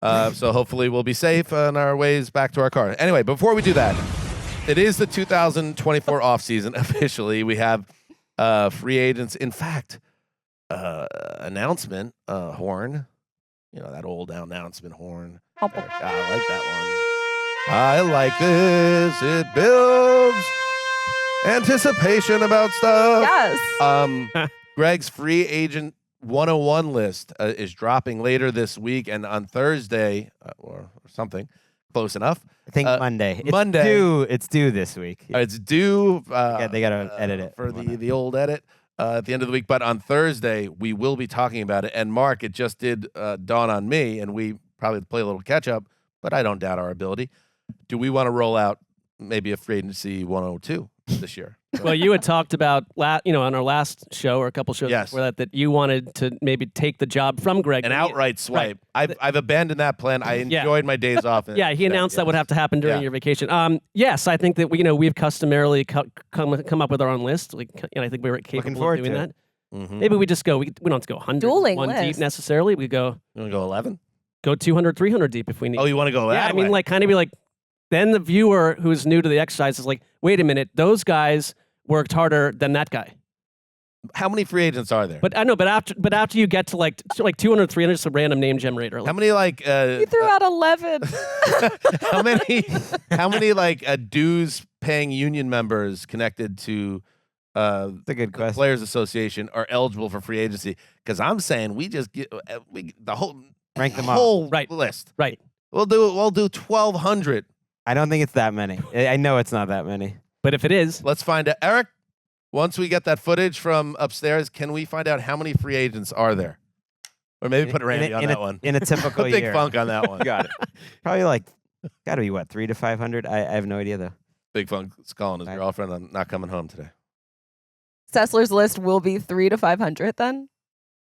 So hopefully we'll be safe on our ways back to our car. Anyway, before we do that, it is the 2024 offseason officially. We have free agents. In fact, announcement horn. That old announcement horn. I like that one. I like this. It builds anticipation about stuff. Yes. Gregg's free agent 101 list is dropping later this week, and on Thursday or something. Close enough. I think Monday. Monday. It's due this week. It's due. Yeah, they got to edit it. For the old edit at the end of the week. But on Thursday, we will be talking about it. And Mark, it just did dawn on me, and we probably play a little catch-up, but I don't doubt our ability. Do we want to roll out maybe a free agency 102 this year. Well, you had talked about, on our last show or a couple shows Yes. before that you wanted to maybe take the job from Gregg. An outright swipe. I've abandoned that plan. I enjoyed my days off. Yeah, he announced that would have to happen during your vacation. Yes, I think that we've customarily come up with our own list. I think we were capable of doing that. Mm-hmm. Maybe we just go. We don't have to go 100 Dueling one list. deep necessarily. We go. You want to go 11? Go 200, 300 deep if we need. Oh, you want to go that Yeah, I mean, way? kind of be like. Then the viewer who's new to the exercise is like, wait a minute, those guys worked harder than that guy. How many free agents are there? But I know, but after you get to like 200, 300, it's a random name generator. How many You threw out 11. how many dues paying union members connected to That's a good question. Players Association are eligible for free agency? Because I'm saying we just get the whole Rank them whole up. list. Right. We'll do 1,200. I don't think it's that many. I know it's not that many. But if it is, let's find out. Eric, once we get that footage from upstairs, can we find out how many free agents are there? Or maybe put Randy on that one. In a typical Put Big year. Funk on that one. Got it. Probably got to be 300 to 500. I have no idea though. Big Funk's calling his girlfriend. I'm not coming home today. Sessler's list will be 300 to 500 then?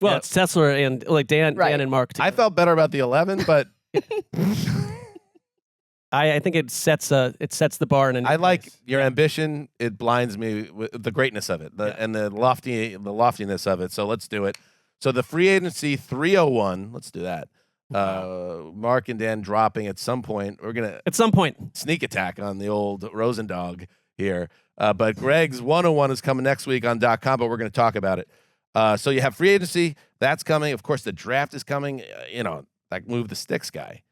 well, it's Sessler and Dan and Mark. I felt better about the 11, but I think it sets the bar in a new I like place. your ambition. It blinds me with the greatness of it and the loftiness of it. So let's do it. So the free agency 301. Let's do that. Mark and Dan dropping at some point. We're gonna sneak attack on the old Rosendog here. But Gregg's 101 is coming next week on .com. But we're gonna talk about it. So you have free agency. That's coming. Of course, the draft is coming. That move the sticks guy.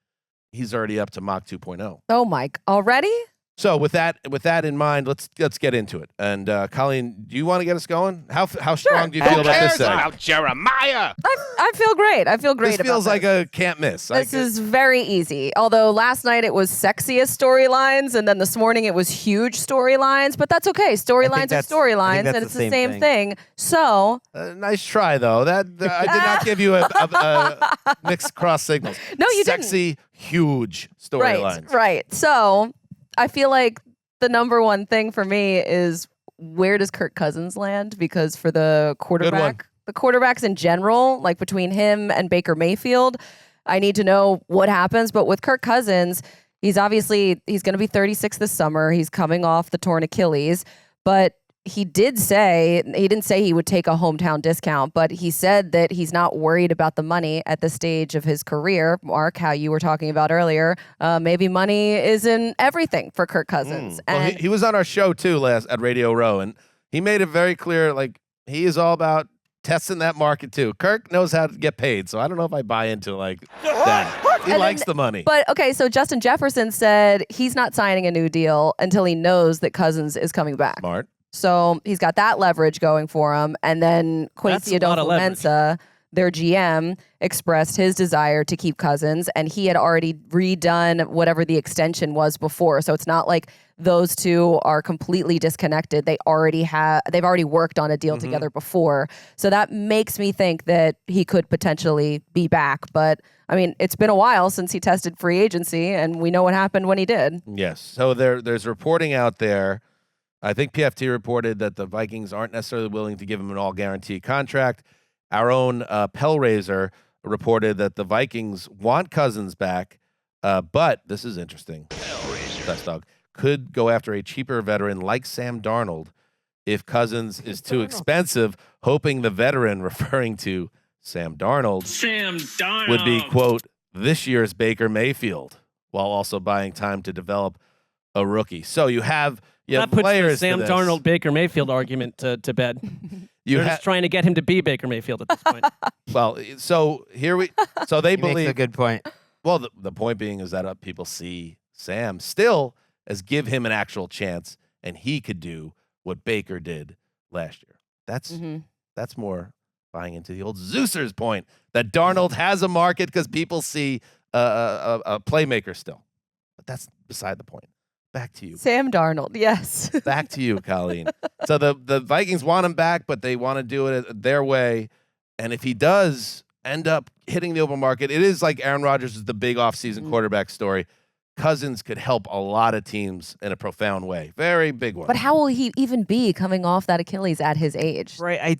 He's already up to Mach 2.0. Oh, Mike, already? So with that in mind, let's get into it. And Colleen, do you want to get us going? How strong do you feel about this? About Jeremiah? I feel great. I feel great This about feels this. like a can't miss. This is very easy. Although last night it was sexiest storylines, and then this morning it was huge storylines. But that's okay. Storylines are storylines, and it's the same thing. So nice try, though. That I did not give you a mixed cross signals. No, you Sexy, huge storylines. Right. So I feel like the number one thing for me is where does Kirk Cousins land? Because for the quarterback, the quarterbacks in general, like between him and Baker Mayfield, I need to know what happens. But with Kirk Cousins, he's going to be 36 this summer. He's coming off the torn Achilles, but he didn't say he would take a hometown discount, but he said that he's not worried about the money at this stage of his career. Mark, how you were talking about earlier, maybe money isn't everything for Kirk Cousins. Well, And he was on our show too last at Radio Row, and he made it very clear. He is all about testing that market too. Kirk knows how to get paid, so I don't know if I buy into that. He likes the money. But okay, so Justin Jefferson said he's not signing a new deal until he knows that Cousins is coming back. Smart. So he's got that leverage going for him. And then Quincy That's a lot of leverage. Adolfo-Mensa, their GM, expressed his desire to keep Cousins, and he had already redone whatever the extension was before. So it's not like those two are completely disconnected. They've already worked on a deal together before. So that makes me think that he could potentially be back. But I mean, it's been a while since he tested free agency, and we know what happened when he did. Yes. So there's reporting out there. I think PFT reported that the Vikings aren't necessarily willing to give him an all-guaranteed contract. Our own Pellraiser reported that the Vikings want Cousins back, but this is interesting. Best dog could go after a cheaper veteran like Sam Darnold if Cousins is too expensive, hoping the veteran, referring to Sam Darnold, would be, quote, this year's Baker Mayfield, while also buying time to develop a rookie. So you have That puts the players Sam to this. Darnold Baker Mayfield argument to bed. They're just trying to get him to be Baker Mayfield at this point. Well, so they He believe makes a good point. Well, the point being is that people see Sam still as give him an actual chance, and he could do what Baker did last year. That's more buying into the old Zeusers point that Darnold has a market because people see a playmaker still. But that's beside the point. Back to you. Sam Darnold, yes. Back to you, Colleen. So the Vikings want him back, but they want to do it their way. And if he does end up hitting the open market, it is like Aaron Rodgers is the big offseason quarterback story. Cousins could help a lot of teams in a profound way. Very big one. But how will he even be coming off that Achilles at his age? Right,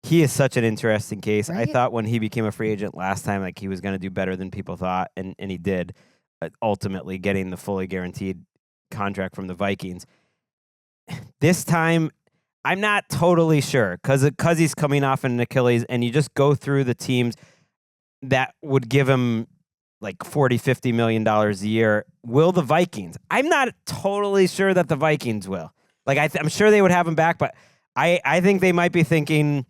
he is such an interesting case. I Right? thought when he became a free agent last time, like he was going to do better than people thought, and he did, ultimately getting the fully guaranteed contract from the Vikings. This time, I'm not totally sure because he's coming off an Achilles, and you just go through the teams that would give him like $40-50 million a year. Will the Vikings? I'm not totally sure that the Vikings will. Like I'm sure they would have him back, but I think they might be thinking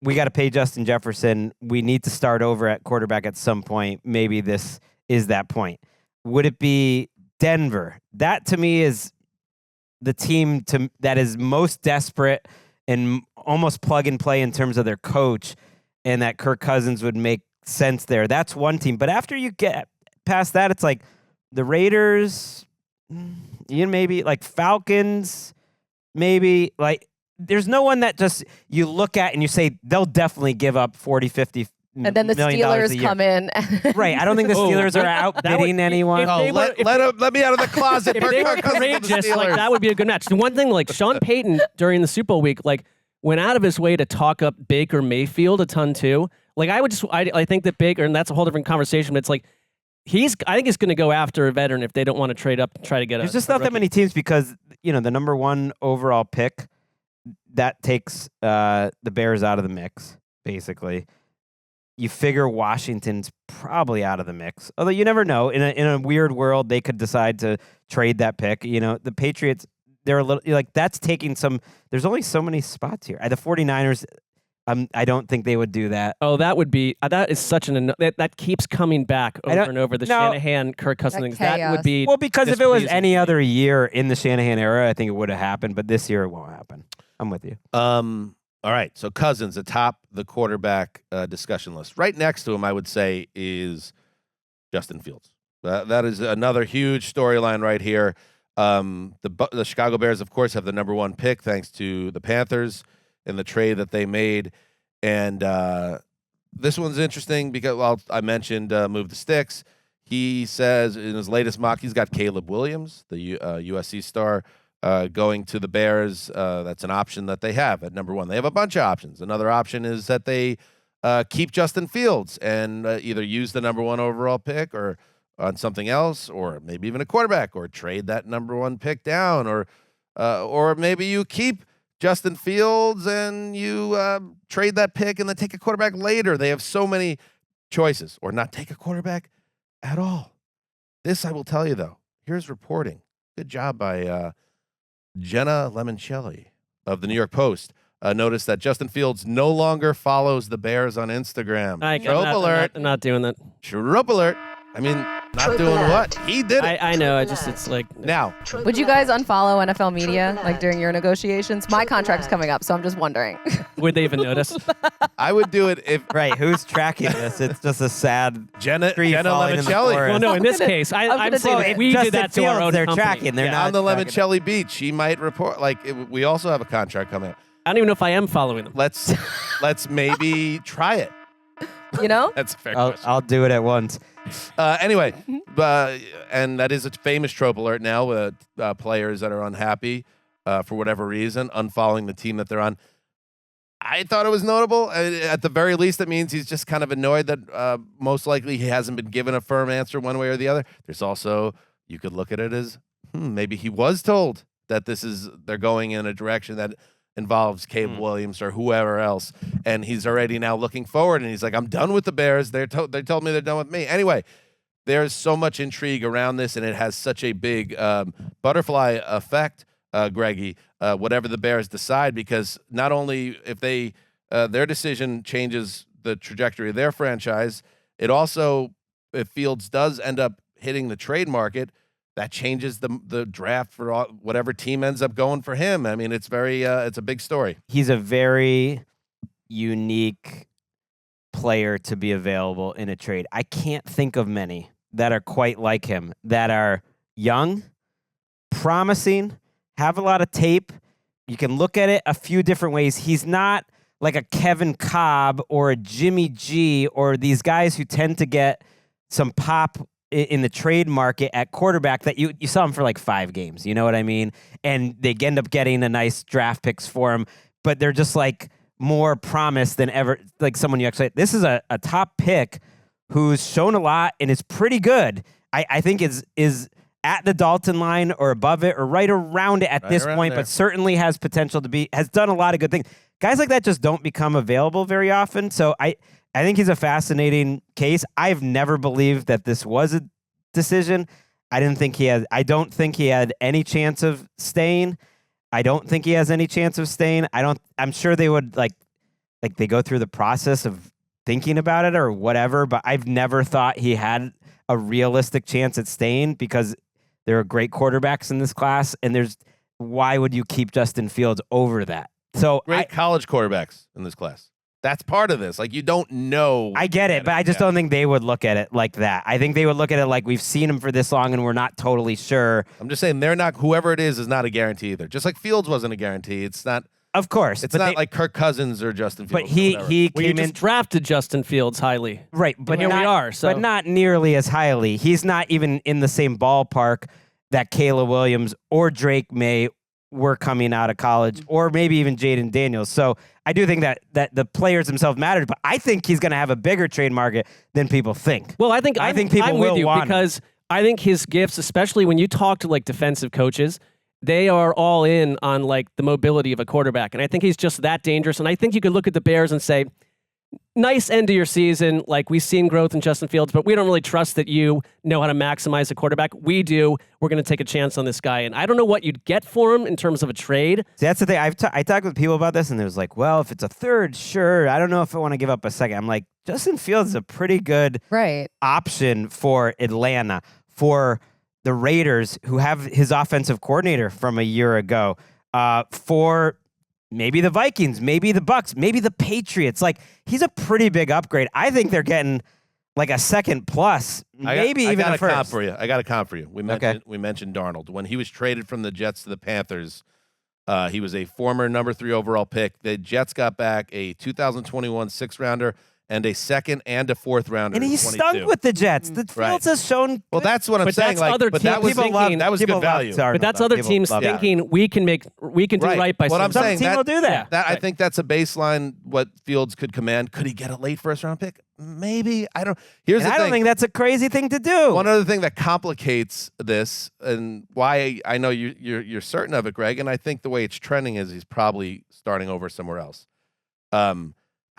we got to pay Justin Jefferson. We need to start over at quarterback at some point. Maybe this is that point. Would it be Denver? That to me is the team that is most desperate and almost plug and play in terms of their coach, and that Kirk Cousins would make sense there. That's one team. But after you get past that, it's like the Raiders, maybe like Falcons, maybe like there's no one that just you look at and you say they'll definitely give up 40-50 And then the Steelers come in. Right. I don't think the Steelers are outbidding anyone. Let me out of the closet. If they were courageous, like that would be a good match. The one thing, like Sean Payton during the Super Bowl week, like went out of his way to talk up Baker Mayfield a ton too. Like I think that Baker, and that's a whole different conversation. But it's like I think he's going to go after a veteran if they don't want to trade up and try to get There's just not that many teams because the number one overall pick that takes the Bears out of the mix basically. You figure Washington's probably out of the mix. Although you never know. In a weird world, they could decide to trade that pick. The Patriots, they're a little like that's taking some. There's only so many spots here. The 49ers, I don't think they would do that. Oh, that would be that is such that keeps coming back over and over. The Shanahan, Kirk Cousins things. That would be because if it was any other year in the Shanahan era, I think it would have happened. But this year it won't happen. I'm with you. All right, so Cousins atop the quarterback discussion list. Right next to him, I would say, is Justin Fields. That is another huge storyline right here. The Chicago Bears, of course, have the number one pick thanks to the Panthers in the trade that they made. And this one's interesting because, I mentioned Move the Sticks. He says in his latest mock, he's got Caleb Williams, the USC star, going to the Bears. That's an option that they have at number one. They have a bunch of options. Another option is that they keep Justin Fields and either use the number one overall pick or on something else, or maybe even a quarterback, or trade that number one pick down, or maybe you keep Justin Fields and you trade that pick and then take a quarterback later. They have so many choices, or not take a quarterback at all. This I will tell you though. Here's reporting. Good job by Jenna Lemoncelli of the New York Post. Noticed that Justin Fields no longer follows the Bears on Instagram. Trope alert. I'm not doing that. Trope alert. I mean, not doing what? He did it. I know. It's like now. Would you guys unfollow NFL media like during your negotiations? My contract's coming up, so I'm just wondering. Would they even notice? I would do it if who's tracking this? It's just a sad Jenna Lemoncelli. Well, no, in this case, I'm saying if we do that to our own they're company. tracking. They're not on the tracking. Lemoncelli beach. He might report we also have a contract coming up. I don't even know if I am following them. Let's maybe try it. That's a fair question. I'll do it at once. Anyway, and that is a famous trope alert now with players that are unhappy for whatever reason, unfollowing the team that they're on. I thought it was notable. At the very least, it means he's just kind of annoyed that most likely he hasn't been given a firm answer one way or the other. There's also, you could look at it as maybe he was told that they're going in a direction that involves Caleb Williams or whoever else, and he's already now looking forward, and he's like, I'm done with the Bears. They told me they're done with me. Anyway, there's so much intrigue around this, and it has such a big butterfly effect, Greggy, whatever the Bears decide, because not only if their decision changes the trajectory of their franchise, it also, if Fields does end up hitting the trade market, that changes the draft for whatever team ends up going for him. I mean, it's a big story. He's a very unique player to be available in a trade. I can't think of many that are quite like him, that are young, promising, have a lot of tape. You can look at it a few different ways. He's not like a Kevin Cobb or a Jimmy G or these guys who tend to get some pop in the trade market at quarterback that you saw him for like 5 games. You know what I mean? And they end up getting a nice draft picks for him, but they're just like more promise than ever. Like someone you actually, this is a top pick who's shown a lot and is pretty good. I think is at the Dalton line or above it or right around it at this point, but certainly has potential to be, has done a lot of good things. Guys like that just don't become available very often. So I think he's a fascinating case. I've never believed that this was a decision. I don't think he had any chance of staying. I don't think he has any chance of staying. I'm sure they would like they go through the process of thinking about it or whatever, but I've never thought he had a realistic chance at staying because there are great quarterbacks in this class, and why would you keep Justin Fields over that? So great college quarterbacks in this class. That's part of this. Like, you don't know. I get it, but I just don't think they would look at it like that. I think they would look at it like we've seen him for this long and we're not totally sure. I'm just saying whoever it is not a guarantee either. Just like Fields wasn't a guarantee. It's not. Of course. It's not like Kirk Cousins or Justin Fields. But he came in. Drafted Justin Fields highly. Right. But here we are. So. But not nearly as highly. He's not even in the same ballpark that Kayla Williams or Drake May were coming out of college, or maybe even Jaden Daniels. So I do think that the players themselves mattered, but I think he's going to have a bigger trade market than people think. Well, I think people I'm will with you want because him. I think his gifts, especially when you talk to like defensive coaches, they are all in on like the mobility of a quarterback, and I think he's just that dangerous. And I think you could look at the Bears and say, nice end of your season. Like, we've seen growth in Justin Fields, but we don't really trust that you know how to maximize a quarterback. We do. We're going to take a chance on this guy. And I don't know what you'd get for him in terms of a trade. See, that's the thing. I talked with people about this, and there's like, well, if it's a third, sure. I don't know if I want to give up a second. I'm like, Justin Fields is a pretty good option for Atlanta, for the Raiders, who have his offensive coordinator from a year ago, for maybe the Vikings, maybe the Bucks, maybe the Patriots. Like, he's a pretty big upgrade. I think they're getting like a second plus, maybe even a first. I got a comp for you. We mentioned Darnold. When he was traded from the Jets to the Panthers, he was a former number 3 overall pick. The Jets got back a 2021 6th-rounder and a 2nd and a 4th rounder. And he stunk with the Jets. The Fields has shown. Well, that's what I'm saying. Like, but that was good value. But that's other teams thinking we can do right by what I'm saying. Some team will do that. I think that's a baseline. What Fields could command. Could he get a late first-round pick? Maybe. I don't. Here's the thing. I don't think that's a crazy thing to do. One other thing that complicates this, and why I know you're certain of it, Greg, and I think the way it's trending is he's probably starting over somewhere else.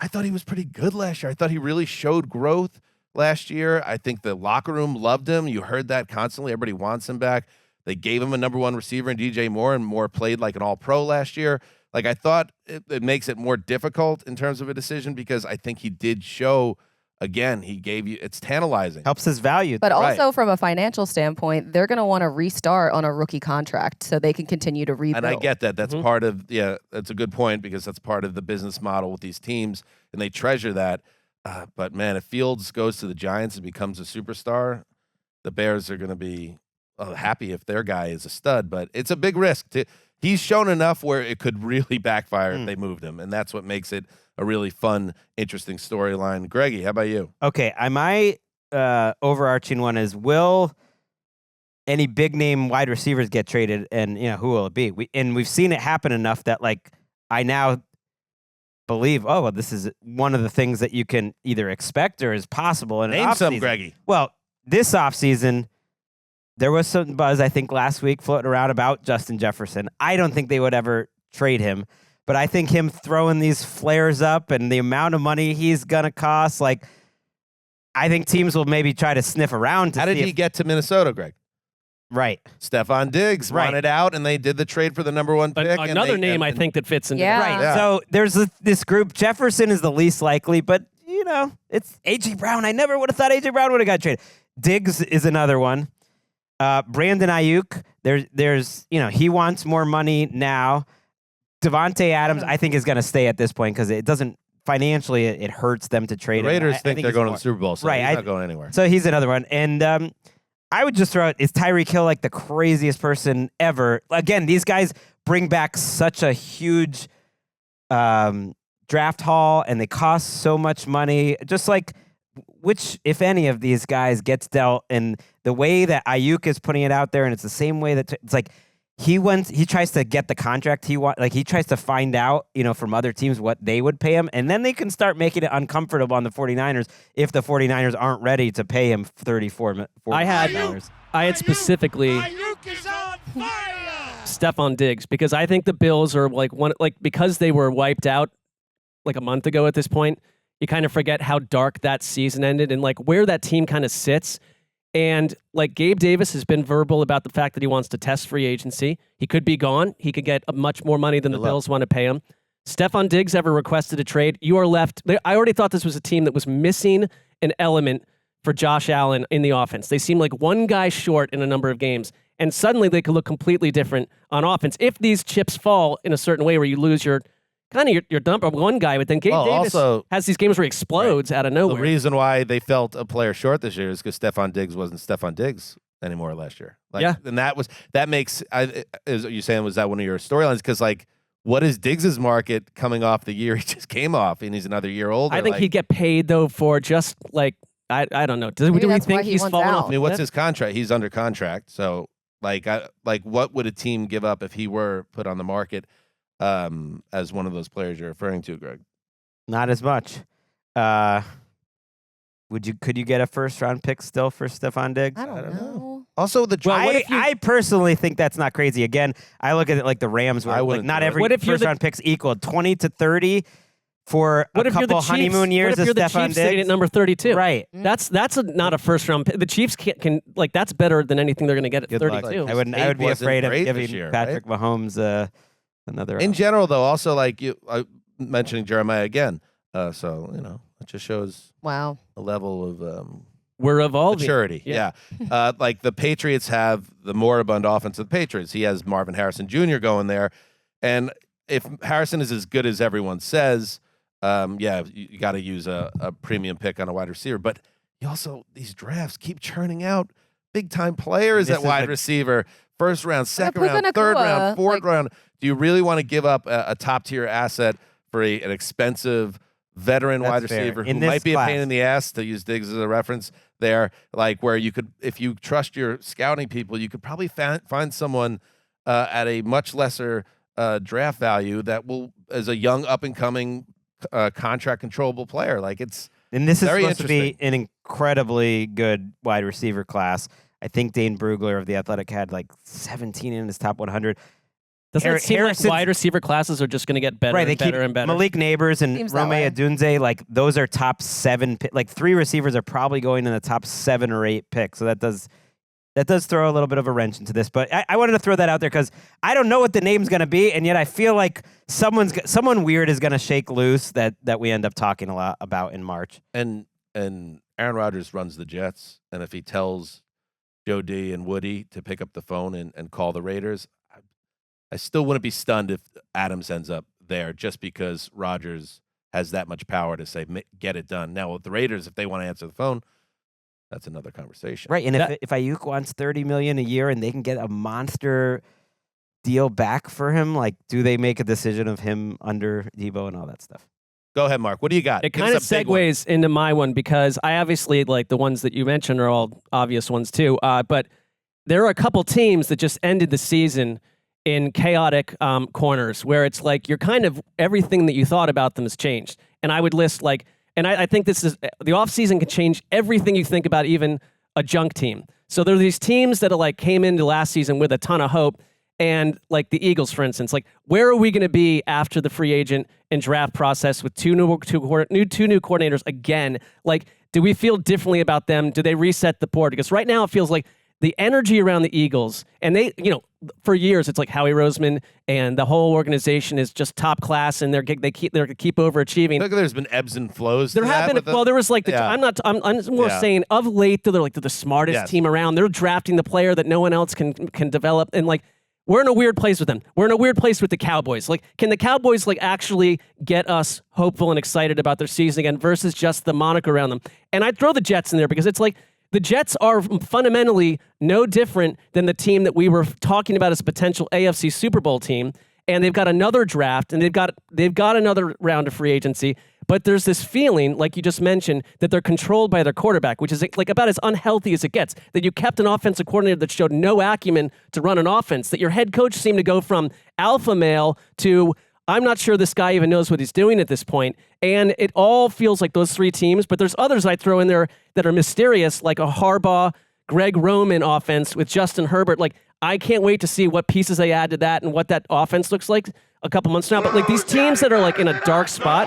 I thought he was pretty good last year. I thought he really showed growth last year. I think the locker room loved him. You heard that constantly. Everybody wants him back. They gave him a number 1 receiver in DJ Moore, and Moore played like an all-pro last year. Like, I thought it makes it more difficult in terms of a decision because I think he did show, again, he gave you, it's tantalizing. Helps his value. But also from a financial standpoint, they're going to want to restart on a rookie contract so they can continue to rebuild. And I get that. That's part of, that's a good point because that's part of the business model with these teams, and they treasure that. But, man, if Fields goes to the Giants and becomes a superstar, the Bears are going to be happy if their guy is a stud. But it's a big risk. He's shown enough where it could really backfire if they moved him, and that's what makes it a really fun, interesting storyline. Greggy, how about you? Okay, my overarching one is, will any big name wide receivers get traded, and who will it be? We've seen it happen enough that like I now believe, this is one of the things that you can either expect or is possible. Name some, Greggy. Well, this offseason, there was some buzz, I think, last week floating around about Justin Jefferson. I don't think they would ever trade him. But I think him throwing these flares up and the amount of money he's going to cost, like, I think teams will maybe try to sniff around. How did he get to Minnesota, Greg? Right. Stephon Diggs wanted out, and they did the trade for the number 1 pick. Another name I think that fits into that. Right. Yeah. So there's this group. Jefferson is the least likely, but, it's A.J. Brown. I never would have thought A.J. Brown would have got traded. Diggs is another one. Brandon Ayuk, there's he wants more money now. Devontae Adams, I think, is going to stay at this point because it doesn't financially. It hurts them to trade. The Raiders him. think they're going to the Super Bowl, so he's not going anywhere. So he's another one, and I would just throw out: is Tyreek Hill like the craziest person ever? Again, these guys bring back such a huge draft haul, and they cost so much money. Just like, which, if any, of these guys gets dealt, and the way that Ayuk is putting it out there, and it's the same way that it's like he tries to get the contract he tries to find out, from other teams what they would pay him, and then they can start making it uncomfortable on the 49ers if the 49ers aren't ready to pay him $34 million. I had specifically Stephon Diggs, because I think the Bills are because they were wiped out like a month ago at this point, you kind of forget how dark that season ended and like where that team kind of sits. And like Gabe Davis has been verbal about the fact that he wants to test free agency. He could be gone. He could get much more money than the Bills want to pay him. Stephon Diggs ever requested a trade. You are left. I already thought this was a team that was missing an element for Josh Allen in the offense. They seem like one guy short in a number of games. And suddenly they could look completely different on offense if these chips fall in a certain way where you lose your number one guy, but then Gabe Davis also has these games where he explodes out of nowhere. The reason why they felt a player short this year is because Stephon Diggs wasn't Stephon Diggs anymore last year. And that makes, as you saying, was that one of your storylines? Because what is Diggs's market coming off the year he just came off, and he's another year older? I think he'd get paid though for just I don't know. Do we think he's falling off? I mean, what's his contract? He's under contract, so what would a team give up if he were put on the market? As one of those players you're referring to, Greg? Not as much. Could you get a first-round pick still for Stephon Diggs? I don't know. Also, I personally think that's not crazy. Again, I look at it like the Rams, where not every first-round pick's equal. 20 to 30 for a couple honeymoon years of Stephon Diggs. What if you're the Chiefs sitting at number 32? Right. That's not a first-round pick. The Chiefs can that's better than anything they're going to get at 32. I would be afraid of giving Patrick Mahomes another. In general, though, also mentioning Jeremiah again, so it just shows a level of we're evolving maturity. Yeah, the Patriots have the moribund offense of the Patriots. He has Marvin Harrison Jr. going there, and if Harrison is as good as everyone says, you got to use a premium pick on a wide receiver. But you also these drafts keep churning out big time players at wide receiver. First round, second round, third round, fourth round. Do you really want to give up a top-tier asset for an expensive veteran wide receiver who might be a pain in the ass, to use Diggs as a reference there, where you could, if you trust your scouting people, you could probably find someone at a much lesser draft value that will, as a young up-and-coming contract-controllable player. And this is supposed to be an incredibly good wide receiver class. I think Dane Brugler of The Athletic had 17 in his top 100. Doesn't it seem like wide receiver classes are just going to get better and better and better? Malik Neighbors and Rome Odunze, those are top 7. 3 receivers are probably going in the top 7 or 8 picks. So that does throw a little bit of a wrench into this. But I wanted to throw that out there because I don't know what the name's going to be, and yet I feel like someone weird is going to shake loose that we end up talking a lot about in March. And Aaron Rodgers runs the Jets, and if he tells Joe D and Woody to pick up the phone and call the Raiders, I still wouldn't be stunned if Adams ends up there just because Rodgers has that much power to say, get it done. Now, with the Raiders, if they want to answer the phone, that's another conversation. Right, and if Ayuk wants $30 million a year and they can get a monster deal back for him, do they make a decision of him under Debo and all that stuff? Go ahead, Mark. What do you got? It kind of segues into my one because I obviously, the ones that you mentioned are all obvious ones too, but there are a couple teams that just ended the season in chaotic corners where it's you're kind of everything that you thought about them has changed. And I would list and I think this is the offseason can change everything you think about, even a junk team. So there are these teams that came into last season with a ton of hope, and the Eagles, for instance, where are we going to be after the free agent and draft process with two new coordinators again? Do we feel differently about them? Do they reset the board? Because right now it feels like the energy around the Eagles, and they, for years it's Howie Roseman and the whole organization is just top class, and they keep overachieving. Look, there's been ebbs and flows. There have been. Well, there was I'm more saying of late they're the smartest team around. They're drafting the player that no one else can develop, and we're in a weird place with them. We're in a weird place with the Cowboys. Can the Cowboys actually get us hopeful and excited about their season again versus just the moniker around them? And I'd throw the Jets in there because it's the Jets are fundamentally no different than the team that we were talking about as a potential AFC Super Bowl team, and they've got another draft, and they've got another round of free agency. But there's this feeling, like you just mentioned, that they're controlled by their quarterback, which is like about as unhealthy as it gets. That you kept an offensive coordinator that showed no acumen to run an offense. That your head coach seemed to go from alpha male to I'm not sure this guy even knows what he's doing at this point. And it all feels like those three teams, but there's others I throw in there that are mysterious, like a Harbaugh, Greg Roman offense with Justin Herbert. Like, I can't wait to see what pieces they add to that and what that offense looks like a couple months from now. But like these teams that are like in a dark spot,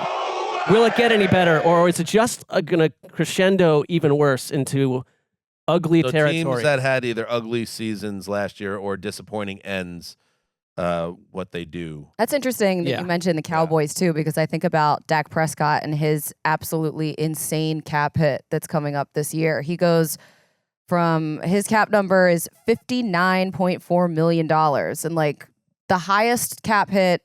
will it get any better? Or is it just going to crescendo even worse into ugly territory? Teams that had either ugly seasons last year or disappointing ends, what they do. That's interesting that you mentioned the Cowboys too, because I think about Dak Prescott and his absolutely insane cap hit that's coming up this year. He goes from his cap number is $59.4 million. And like the highest cap hit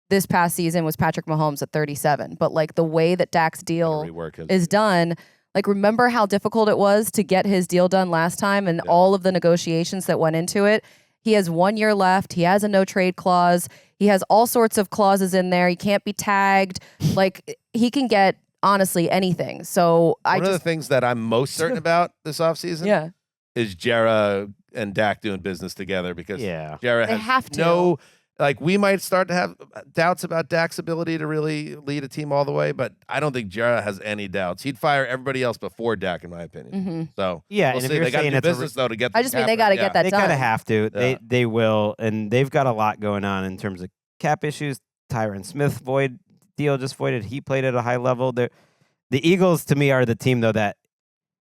this past season was Patrick Mahomes at 37. But like the way that Dak's deal is done, like remember how difficult it was to get his deal done last time and all of the negotiations that went into it. He has 1 year left. He has a no trade clause. He has all sorts of clauses in there. He can't be tagged. Like he can get honestly anything. So One of the things that I'm most certain about this offseason is Jera and Dak doing business together because Jera They has have to. no, like we might start to have doubts about Dak's ability to really lead a team all the way, but I don't think Jera has any doubts. He'd fire everybody else before Dak, in my opinion. So Yeah, we'll and if see. you're They got to saying do it's a business though to get. I just mean they got to get that They done. kind of have to. Yeah. They will, and they've got a lot going on in terms of cap issues. Tyron Smith deal just voided. He played at a high level. The Eagles, to me, are the team though that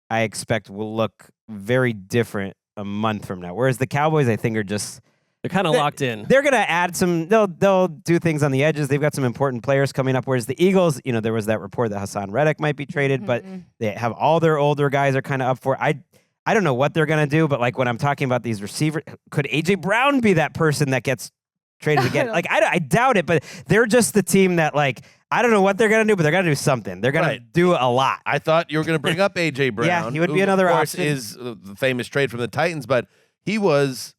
I expect will look very different a month from now. Whereas the Cowboys, I think, are just they're kind of locked in. They're gonna add some. They'll do things on the edges. They've got some important players coming up. Whereas the Eagles, there was that report that Hassan Reddick might be traded, but they have all their older guys are kind of up for it. I don't know what they're gonna do, but like when I'm talking about these receivers, could AJ Brown be that person that gets traded again? Like I doubt it, but they're just the team that like I don't know what they're gonna do, but they're gonna do something. They're gonna do a lot. I thought you were going to bring up AJ Brown. Yeah, he would be who, another of course, option. is the famous trade from the Titans, but he was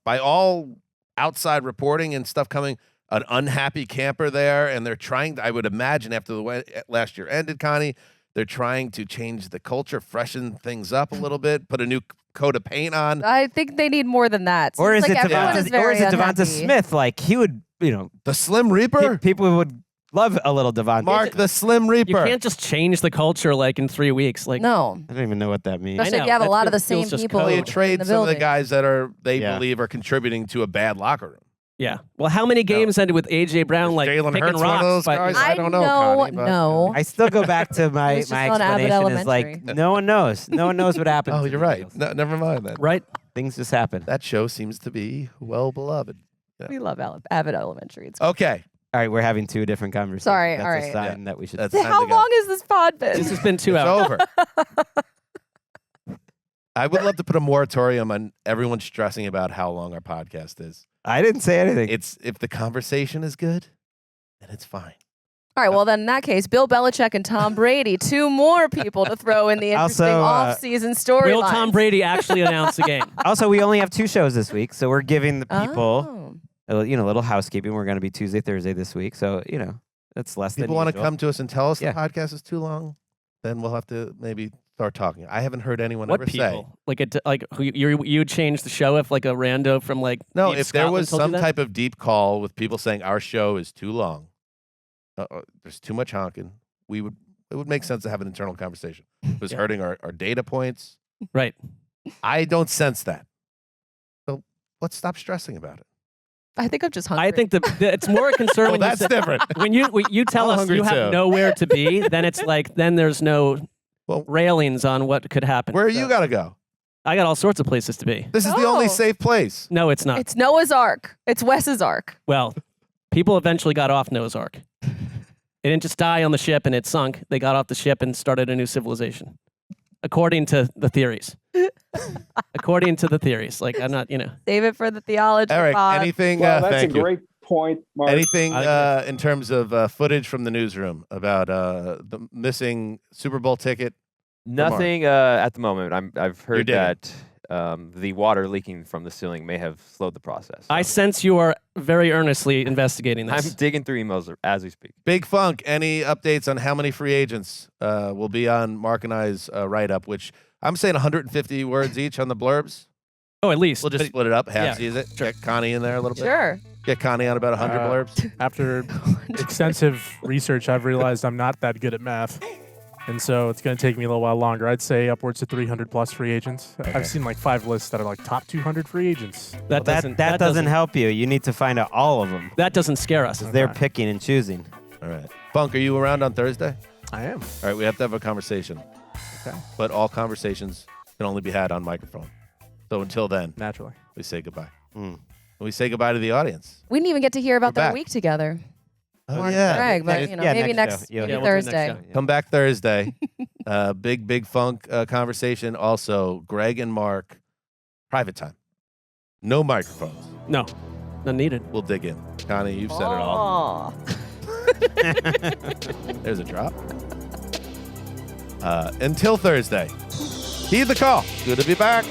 by all outside reporting and stuff coming an unhappy camper there, and they're trying. I would imagine after the last year ended, Connie, they're trying to change the culture, freshen things up a little bit, put a new coat of paint on. I think they need more than that. Or is Seems it like everyone is very Devonta unhappy. Smith? Like he would, the Slim Reaper. People would love a little Devonta. Mark the Slim Reaper. You can't just change the culture like in 3 weeks. Like No. I don't even know what that means. Especially if you have a lot of the same people Well, you in trade the some of the building. guys that they believe are contributing to a bad locker room. Yeah. Well, how many games ended with AJ Brown like Jalen picking Hurts one of rocks? those But guys? I don't know, Connie, but- no. I still go back to my was just my on Abbott explanation is like Elementary. no one knows. No one knows what happened. Oh, to you're the right. Eagles. No, never mind that. Right? Things just happen. That show seems to be well beloved. Yeah. We love Abbott Elementary. It's Okay. All right, we're having two different conversations. Sorry, That's all a right. sign that we should. That's time How to go. long has this pod been? This has been 2 It's hours. over. I would love to put a moratorium on everyone stressing about how long our podcast is. I didn't say anything. It's if the conversation is good, then it's fine. All right, well, then in that case, Bill Belichick and Tom Brady, two more people to throw in the interesting Also, off-season story. Will Tom Brady actually announce the game? Also, we only have 2 shows this week, so we're giving the people, Oh. a little housekeeping. We're going to be Tuesday, Thursday this week, so that's less People than want to usual. come to us and tell us Yeah. the podcast is too long, then we'll have to maybe start talking. I haven't heard anyone What ever people? say. Like who you'd change the show if like a rando from like No, Deep if there Scotland was told you some that? type of deep call with people saying our show is too long, there's too much honking, it would make sense to have an internal conversation. It was hurting our data points. Right. I don't sense that. So let's stop stressing about it. I think I'm just hungry. I think it's more a concern Well, when that's you say, different. when you tell I'm us hungry you have too. nowhere to be, then it's like then there's no Well, railings on what could happen. where So, you got to go? I got all sorts of places to be. This is the only Oh. safe place. No, it's not. It's Noah's Ark. It's Wes's Ark. Well, people eventually got off Noah's Ark. It didn't just die on the ship and it sunk. They got off the ship and started a new civilization, according to the theories. According to the theories, like I'm not, Save it for the theology Eric, pod. anything? Well, that's thank a you. great point, Mark. Anything in terms of footage from the newsroom about the missing Super Bowl ticket? Nothing at the moment. I've heard digging. that the water leaking from the ceiling may have slowed the process. I sense you are very earnestly investigating I'm this. digging through emails as we speak. Big Funk, any updates on how many free agents will be on Mark and I's write-up, which I'm saying 150 words each on the blurbs? Oh, at least. We'll just split it up, halfsies it, get Connie in there a little bit. Sure. Get Connie on about 100 blurbs. After extensive research, I've realized I'm not that good at math. And so it's going to take me a little while longer. I'd say upwards to 300 plus free agents. Okay. I've seen like 5 lists that are like top 200 free agents. That doesn't help you. You need to find out all of them. That doesn't scare us. They're picking and choosing. All right. Funk, are you around on Thursday? I am. All right, we have to have a conversation. Okay. But all conversations can only be had on microphone. So until then, naturally, we say goodbye. We say goodbye to the audience. We didn't even get to hear about We're their back. week together. Oh, Mark yeah. and Gregg, but maybe next Thursday. Come back Thursday. Big Funk conversation. Also, Gregg and Mark, private time. No microphones. No, none needed. We'll dig in. Connie, you've said it all. There's a drop. Until Thursday, heed the call. Good to be back.